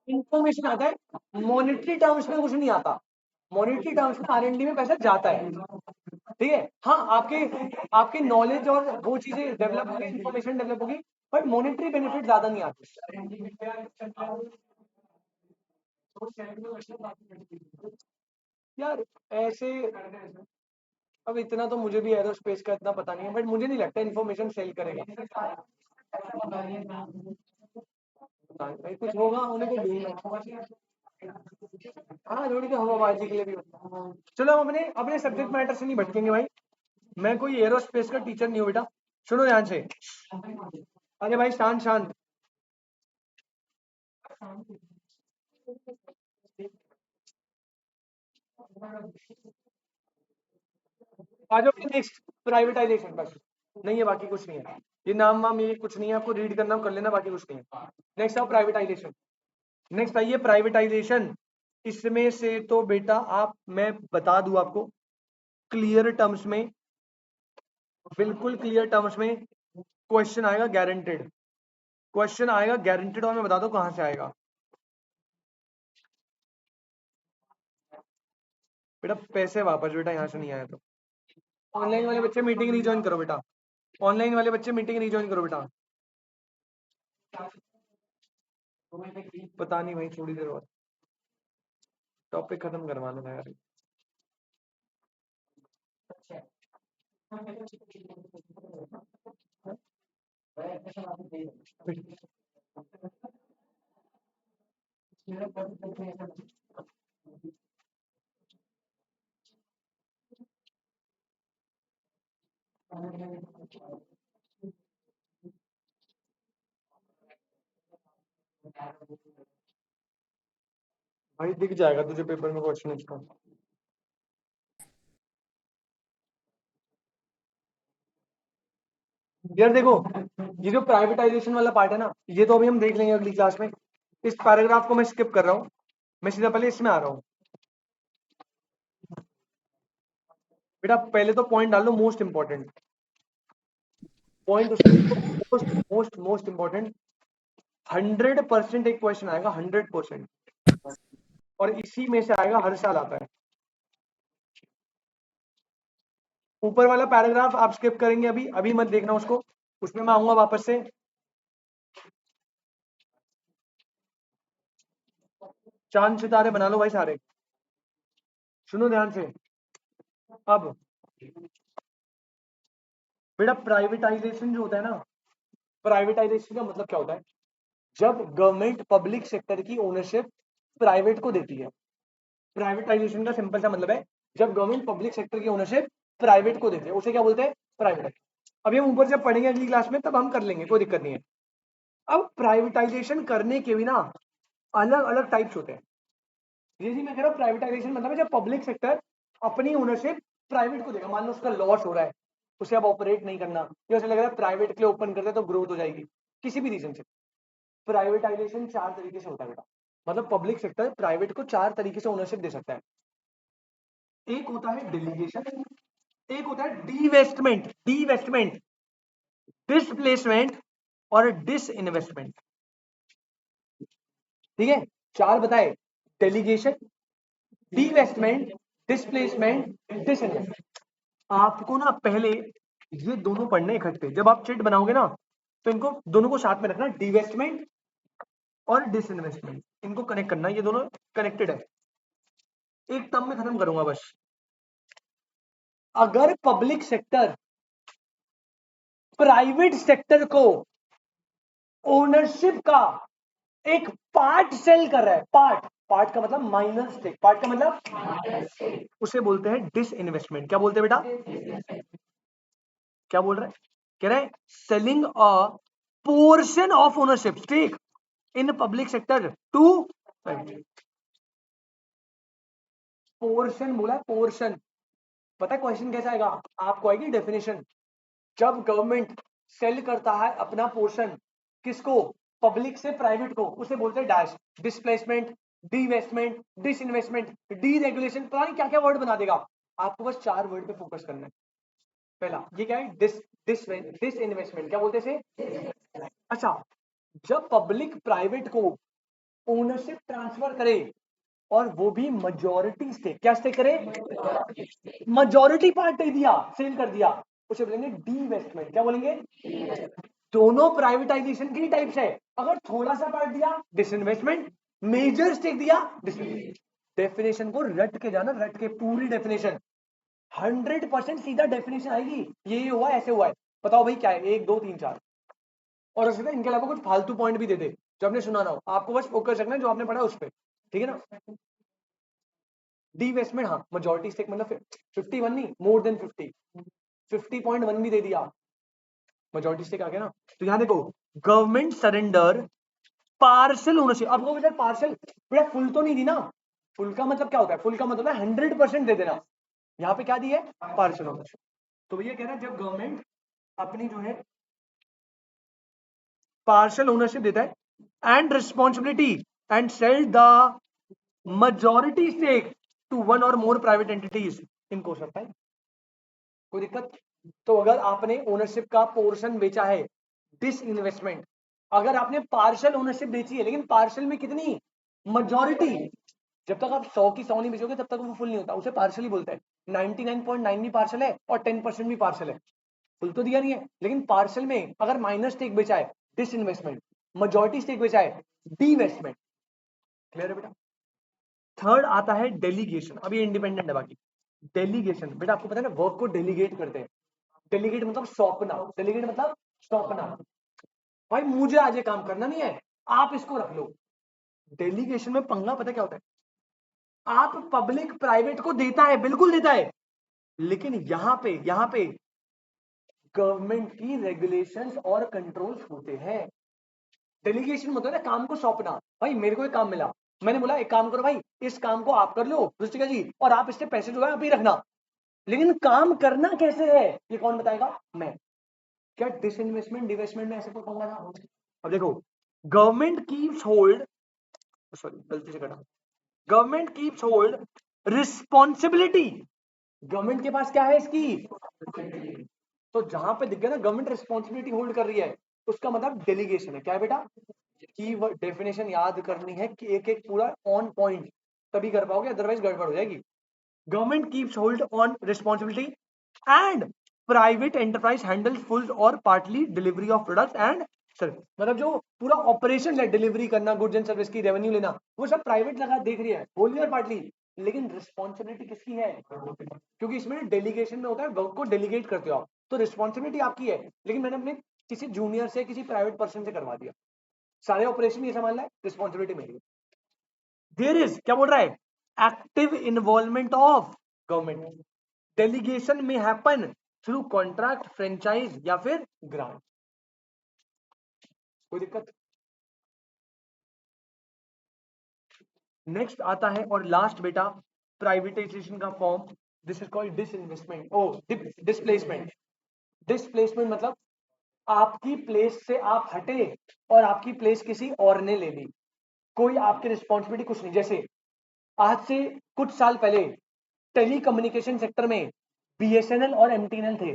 इंफॉर्मेशन आता है, मॉनेटरी टर्म्स में कुछ नहीं आता। मॉनेटरी टर्म्स में R&D में पैसा जाता है। ठीक है, हाँ, आपके आपके नॉलेज और वो चीजें डेवलप होगी, इंफॉर्मेशन डेवलप होगी, बट मॉनेटरी बेनिफिट ज्यादा नहीं आते यार। ऐसे अब इतना तो मुझे भी एरोस्पेस का इतना पता नहीं है, बट मुझे नहीं लगता इन्फॉर्मेशन सेल करेगा। भाई कुछ होगा, उन्हें को ढूंढना। हाँ जोड़ी तो हवाबाजी के लिए भी होता है। चलो हम अपने अपने सब्जेक्ट मैटर से नहीं भटकेंगे भाई, मैं कोई एरोस्पेस का टीचर नहीं हूँ बेटा। सुनो ध्यान से, अरे भाई शांत शांत। आ जाओ नेक्स्ट, प्राइवेटाइजेशन बस, नहीं है बाकी कुछ नहीं है, ये नाम वाम ये कुछ नहीं है, आपको रीड करना कर लेना, बाकी कुछ नहीं है। नेक्स्ट आओ प्राइवेटाइजेशन, नेक्स्ट आइए प्राइवेटाइजेशन। इसमें से तो बेटा आप, मैं बता दूं आपको क्लियर टर्म्स में, बिल्कुल क्लियर टर्म्स में क्वेश्चन आएगा गारंटेड, क्वेश्चन आएगा गारंटेड, और मैं बता दूं कहां से आएगा। बेटा पैसे वापस बेटा, यहाँ से नहीं आया तो। ऑनलाइन वाले बच्चे मीटिंग नहीं ज्वाइन करो बेटा, ऑनलाइन वाले बच्चे मीटिंग नहीं ज्वाइन करो बेटा। पता नहीं भाई, थोड़ी देर बाद टॉपिक खत्म करवाना था यार। भाई दिख जाएगा तुझे पेपर में क्वेश्चन इसका। यार देखो, ये जो प्राइवेटाइजेशन वाला पार्ट है ना, ये तो अभी हम देख लेंगे अगली क्लास में। इस पैराग्राफ को मैं स्किप कर रहा हूँ, मैं सीधा पहले इसमें आ रहा हूँ। बेटा पहले तो पॉइंट डाल लो, most important point, most most most important. 100% एक क्वेश्चन आएगा, 100%, और इसी में से आएगा, हर साल आता है। ऊपर वाला पैराग्राफ आप स्किप करेंगे, अभी अभी मत देखना उसको, उसमें मैं आऊंगा वापस से। चांद सितारे बना लो भाई सारे। सुनो ध्यान से, अब बेटा प्राइवेटाइजेशन जो होता है ना, प्राइवेटाइजेशन का मतलब क्या होता है, जब गवर्नमेंट पब्लिक सेक्टर की ओनरशिप प्राइवेट को देती है। प्राइवेटाइजेशन का सिंपल सा मतलब है, जब गवर्नमेंट पब्लिक सेक्टर की ओनरशिप प्राइवेट को देती है, उसे क्या बोलते हैं, प्राइवेट। अभी हम ऊपर जब पढ़ेंगे अगली क्लास में, तब हम कर लेंगे, कोई दिक्कत नहीं है। अब प्राइवेटाइजेशन करने के भी ना अलग अलग टाइप्स होते हैं। ये जी मैं कह रहा हूँ, प्राइवेटाइजेशन मतलब है जब पब्लिक सेक्टर अपनी ओनरशिप प्राइवेट को देगा। मान लो उसका लॉस हो रहा है, उसे अब ऑपरेट नहीं करना, या उसे लग रहा है प्राइवेट के लिए ओपन करते तो ग्रोथ हो जाएगी, किसी भी रीजन से। प्राइवेटाइजेशन 4 तरीके से होता है बेटा, मतलब पब्लिक सेक्टर प्राइवेट को 4 तरीके से ओनरशिप दे सकता है। एक होता है डिलीगेशन, एक होता है डीवेस्टमेंट, डीवेस्टमेंट, डिसप्लेसमेंट और डिसइन्वेस्टमेंट। ठीक है, 4 बताए, डेलीगेशन, डीवेस्टमेंट, डिसप्लेसमेंट, डिसइन्वेस्टमेंट। आपको ना पहले ये दोनों पढ़ने इकट्ठे, जब आप चिट बनाओगे ना, तो इनको दोनों को साथ में रखना, डिवेस्टमेंट और डिसइन्वेस्टमेंट, इनको कनेक्ट करना, ये दोनों कनेक्टेड है। एक टर्म में खत्म करूंगा बस, अगर पब्लिक सेक्टर प्राइवेट सेक्टर को ओनरशिप का एक पार्ट सेल कर रहा है, पार्ट, पार्ट का मतलब माइनर स्टेक, पार्ट का मतलब उसे बोलते हैं डिसइन्वेस्टमेंट। क्या बोलते हैं बेटा, क्या बोल रहे हैं, कह रहे हैं selling a portion of ownership stake in public sector to, portion बोला, पोर्शन। पता है क्वेश्चन कैसा आएगा, आपको आएगी डेफिनेशन, जब गवर्नमेंट सेल करता है अपना पोर्शन, किसको, पब्लिक से प्राइवेट को, उसे बोलते हैं dash, displacement, divestment, disinvestment, deregulation, पता नहीं क्या क्या वर्ड बना देगा। आपको बस 4 वर्ड पे फोकस करना है। पहला ये क्या है, डिसइन्वेस्टमेंट, क्या बोलते हैं। अच्छा, जब पब्लिक प्राइवेट को ओनरशिप ट्रांसफर करे, और वो भी मेजॉरिटी स्टेक, क्या स्टेक करे, मेजॉरिटी पार्ट दे दिया, सेल कर दिया, उसे बोलेंगे डीवेस्टमेंट। क्या बोलेंगे, दोनों प्राइवेटाइजेशन की टाइप्स है, अगर थोड़ा सा पार्ट दिया डिसइन्वेस्टमेंट, मेजर स्टेक दिया डिसइन्वेस्टमेंट। डेफिनेशन को रट के जाना, रट के पूरी डेफिनेशन। 100% सीधा डेफिनेशन आएगी, ये हुआ ऐसे हुआ है, बताओ भाई क्या है, 1 2 3 4, और उसके इनके अलावा कुछ फालतू पॉइंट भी दे दे जो आपने सुना ना हो, आपको बस फोकस रखना है जो आपने पढ़ा उस पर, ठीक है ना। डिवेस्टमेंट, हाँ मेजोरिटी स्टेक मतलब 51 नहीं, मोर देन 50, 50.1 भी दे दिया, मेजोरिटी स्टेक आ गया ना। तो यहाँ देखो, गवर्नमेंट सरेंडर पार्सल ओनरशिप, अब वो पार्सल बेटा फुल तो नहीं दी ना, फुल का मतलब क्या होता है, फुल का मतलब है 100% दे देना, यहाँ पे क्या दी है, पार्सल ओनरशिप। तो भैया कह रहा है जब गवर्नमेंट अपनी जो है पार्शियल ओनरशिप देता है and responsibility and sell the majority stake to one or more private entities in course of time, कोई दिक्कत। तो अगर आपने ओनरशिप का पोर्शन बेचा है, डिस इन्वेस्टमेंट, अगर आपने पार्शियल ओनरशिप बेची है, लेकिन पार्शियल में कितनी, मेजॉरिटी, जब तक आप 100 की 100 नहीं बेचोगे तब तक वो फुल नहीं होता, उसे पार्शियल ही बोलते हैं। 99.9 भी पार्शियल है और 10% भी पार्शियल है, फुल तो दिया नहीं है, लेकिन पार्शियल में अगर माइनर स्टेक बेचा है, डिस इन्वेस्टमेंट, मेजॉरिटी स्टेक बेचा है, डीवेस्टमेंट। क्लियर है बेटा। थर्ड आता है डेलीगेशन, अभी इंडिपेंडेंट है बाकी। डेलीगेशन बेटा आपको पता है ना, वर्क को डेलीगेट करते हैं, डेलीगेट मतलब सौंपना, डेलीगेट मतलब सौंपना, भाई मुझे आज ये काम करना नहीं है, आप इसको रख लो। डेलीगेशन में पंगा पता क्या होता है, आप पब्लिक प्राइवेट को देता है, बिल्कुल देता है, लेकिन यहां पे गवर्नमेंट की रेगुलेशंस और कंट्रोल्स होते हैं। डेलीगेशन मतलब है काम को सौंपना, भाई मेरे को एक काम मिला, मैंने बोला एक काम करो भाई, इस काम को आप कर लो रुचिका जी, और आप इससे पैसे जो है अभी रखना, लेकिन काम करना कैसे है ये कौन बताएगा, मैं। क्या डिसइन्वेस्टमेंट डिवेस्टमेंट में ऐसे कोई पंगा था। अब देखो, गवर्नमेंट कीप्स होल्ड, सॉरी गलती से कटा, government keeps hold responsibility, government के पास क्या है इसकी, तो जहां पे दिख गया ना गवर्नमेंट रिस्पॉन्सिबिलिटी होल्ड कर रही है, उसका मतलब डेलीगेशन है। क्या है बेटा, की डेफिनेशन याद करनी है कि एक एक पूरा ऑन पॉइंट, तभी कर पाओगे, अदरवाइज गड़बड़ हो जाएगी। Government keeps hold on responsibility and private enterprise handles full और partly delivery of products and service, मतलब जो पूरा ऑपरेशन है, डिलीवरी करना, गुड्स एंड सर्विस की रेवेन्यू लेना, वो सब प्राइवेट लगा देख रही है, होली और पार्टली, लेकिन रिस्पॉन्सिबिलिटी किसकी है, क्योंकि इसमें डेलीगेशन में होता है, वर्क को डेलीगेट करते हो आप, तो रिस्पॉन्सिबिलिटी आपकी है, लेकिन मैंने अपने किसी जूनियर से, किसी प्राइवेट पर्सन से करवा दिया, सारे ऑपरेशन ये संभालना है, रिस्पॉन्सिबिलिटी मेरी है। देयर इज, क्या बोल रहा है, active involvement of government, delegation में हैपन थ्रू कॉन्ट्रैक्ट, फ्रेंचाइज या फिर ग्रांट, कोई दिक्कत। नेक्स्ट आता है और लास्ट बेटा, प्राइवेटाइजेशन का form, this is called disinvestment, or displacement. Displacement मतलब आपकी प्लेस से आप हटे और आपकी प्लेस किसी और ने ले ली, कोई आपकी रिस्पॉन्सिबिलिटी कुछ नहीं। जैसे आज से कुछ साल पहले टेली कम्युनिकेशन सेक्टर में बीएसएनएल और एमटीएनएल थे,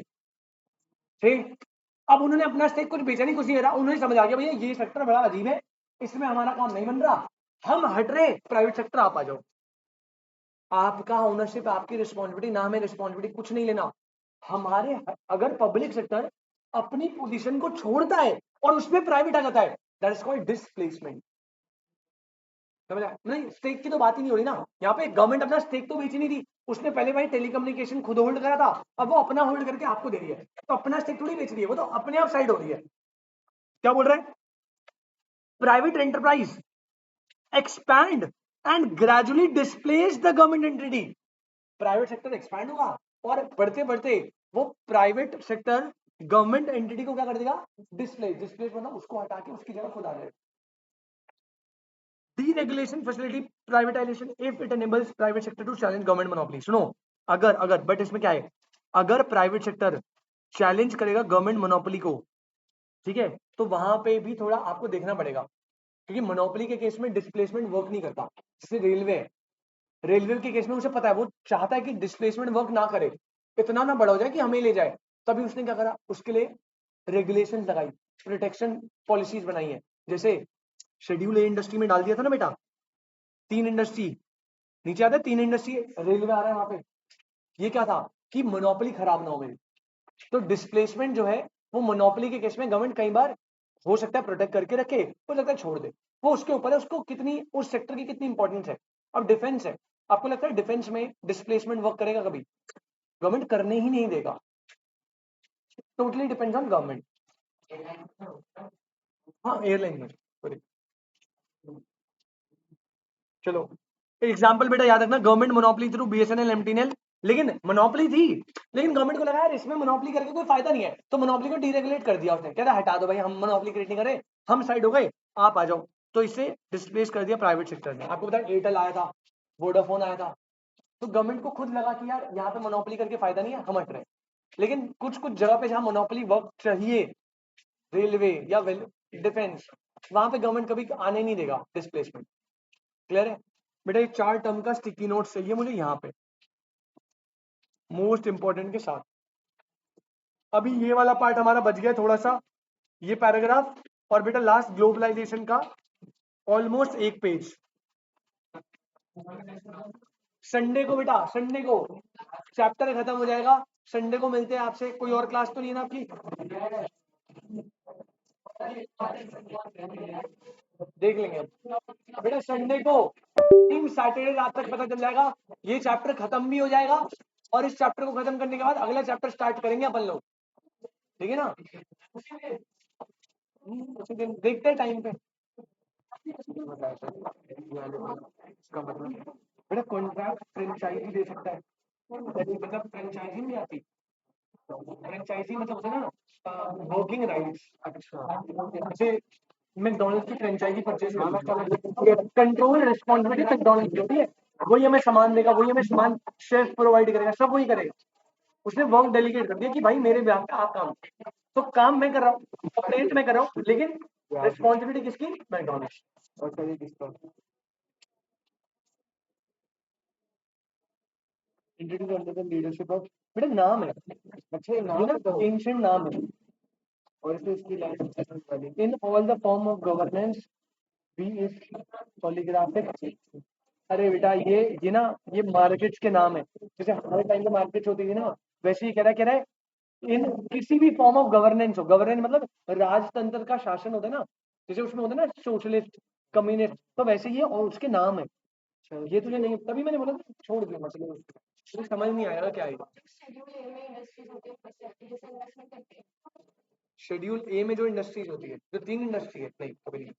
ठीक, अब उन्होंने अपना स्टेक कुछ बेचा नहीं, कुछ नहीं, उन्हें समझ आ गया भैया ये सेक्टर बड़ा अजीब है, इसमें हमारा काम नहीं बन रहा, हम हट रहे, प्राइवेट सेक्टर आप आ जाओ। आपका ओनरशिप, आपकी रिस्पॉन्सिबिलिटी, नाम है रिस्पॉन्सिबिलिटी, कुछ नहीं लेना। हमारे अगर पब्लिक सेक्टर अपनी पोजीशन को छोड़ता है और उसमें प्राइवेट आ जाता है, दैट इज कॉल्ड डिस्प्लेसमेंट। समझ आया नहीं, स्टेक की तो बात ही नहीं हो रही ना, यहाँ पे गवर्नमेंट अपना स्टेक तो बेची नहीं थी, उसने पहले भाई टेलीकम्युनिकेशन खुद होल्ड करा था, अब वो अपना होल्ड करके आपको दे रही है, तो अपना स्टेक थोड़ी बेच रही है, वो तो अपने आप साइड हो रही है। क्या बोल रहे हैं, private enterprise expand and gradually displace the government entity, private sector expand होगा और बढ़ते बढ़ते वो प्राइवेट सेक्टर गवर्नमेंट एंटिटी को क्या कर देगा, डिस्प्लेस, डिस्प्लेस मतलब उसको हटा के उसकी जगह खुद आ जाएगा। Deregulation facility privatisation if it enables private sector to challenge government monopoly. सुनो, अगर बट इसमें क्या है, अगर प्राइवेट सेक्टर चैलेंज करेगा गवर्नमेंट मोनोपोली को, ठीक है, तो वहां पे भी थोड़ा आपको देखना पड़ेगा, क्योंकि मोनोपोली के केस में डिस्प्लेसमेंट वर्क नहीं करता। जैसे रेलवे है, रेलवे के केस में उसे पता है, वो चाहता है कि डिस्प्लेसमेंट वर्क ना करे, इतना ना बड़ा हो जाए कि हमें ले जाए, तभी उसने क्या करा, उसके लिए रेगुलेशन लगाई, प्रोटेक्शन पॉलिसीज बनाई है। जैसे शेड्यूल ए इंडस्ट्री में डाल दिया था ना बेटा, 3 इंडस्ट्री नीचे आता है, 3 इंडस्ट्री रेलवे आ रहा है वहां पे, ये क्या था कि मोनोपोली खराब ना हो मेरी। तो डिस्प्लेसमेंट जो है वो मोनोपोली के केस में गवर्नमेंट कई बार हो सकता है प्रोटेक्ट करके रखे, हो सकता है छोड़ दे, वो उसके ऊपर है, उसको कितनी, उस सेक्टर की कितनी इंपॉर्टेंस है। अब डिफेंस है, आपको लगता है डिफेंस में डिस्प्लेसमेंट वर्क करेगा कभी, गवर्नमेंट करने ही नहीं देगा, टोटली डिपेंड्स ऑन गवर्नमेंट। हाँ एयरलाइन में sorry। चलो एग्जाम्पल बेटा याद रखना, government monopoly through BSNL MTNL, लेकिन मोनोपोली थी, लेकिन गवर्नमेंट को लगा यार इसमें मोनोपोली करके कोई फायदा नहीं है, तो मोनोपोली को डीरेगुलेट कर दिया उसने, कहता हटा दो भाई, हम मोनोपोली क्रिएट नहीं करें, हम साइड हो गए, आप आ जाओ। तो इससे डिस्प्लेस कर दिया प्राइवेट सेक्टर ने। आपको पता है एयरटेल आया था, वोडाफोन आया था, तो गवर्नमेंट को खुद लगा कि यार यहाँ पे मोनोपोली करके फायदा नहीं है, हम हट रहे हैं। लेकिन कुछ कुछ जगह पे जहाँ मोनोपोली वर्क चाहिए, रेलवे या डिफेंस, वहां पे गवर्नमेंट कभी आने नहीं देगा डिस्प्लेसमेंट। क्लियर है बेटा? ये 4 टर्म का स्टिकी नोट चाहिए मुझे यहाँ पे मोस्ट इंपॉर्टेंट के साथ। अभी ये वाला पार्ट हमारा बच गया थोड़ा सा, ये पैराग्राफ, और बेटा लास्ट ग्लोबलाइजेशन का ऑलमोस्ट 1 पेज। संडे को बेटा, संडे को चैप्टर खत्म हो जाएगा, संडे को मिलते हैं आपसे। कोई और क्लास तो नहीं है ना आपकी? देख लेंगे बेटा संडे को, सैटरडे रात तक पता चल जाएगा, ये चैप्टर खत्म भी हो जाएगा, और इस चैप्टर को खत्म करने के बाद अगला चैप्टर स्टार्ट करेंगे अपन लोग, ठीक है ना? देखते हैं टाइम पे। इसका मतलब बेटा कॉन्ट्रैक्ट फ्रेंचाइजी दे सकता है, मतलब फ्रेंचाइजी नहीं आती, फ्रेंचाइजी मतलब होता है ना वर्किंग राइट्स। अच्छा जैसे मैकडॉनल्ड्स की franchise purchase control responsibility McDonald's की होती है, वही हमें सामान देगा, वही हमें सामान शेफ प्रोवाइड करेगा, सब वही करेगा। उसने वर्क डेलीगेट कर दिया कि भाई मेरे ब्याह पे आप काम, तो काम मैं कर रहा हूँ, ऑपरेट मैं कर रहा हूँ, लेकिन रिस्पॉन्सिबिलिटी किसकी? मैकडॉनल्ड्स। और करिए किसका? Introduce under the leadership of, बेटा नाम है, अच्छा नाम है तो एंशिएंट नाम है, और इसे इसकी life in all the form of governance be is polygraphic. अरे बेटा ये ना ये मार्केट्स के नाम है, जैसे हमारे टाइम में मार्केट्स होती थी ना, वैसे ही कह रहा है इन किसी भी फॉर्म ऑफ गवर्नेंस हो, गवर्नेंस मतलब राजतंत्र का शासन होता है ना, जैसे उसमें होता है ना सोशलिस्ट कम्युनिस्ट, तो वैसे ही है और उसके नाम है। ये तुझे नहीं, तभी मैंने बोला था छोड़ दिया, मतलब तुझे समझ नहीं आएगा क्या है। शेड्यूल ए में जो इंडस्ट्रीज होती है, जो 3 इंडस्ट्री है, नहीं कभी नहीं।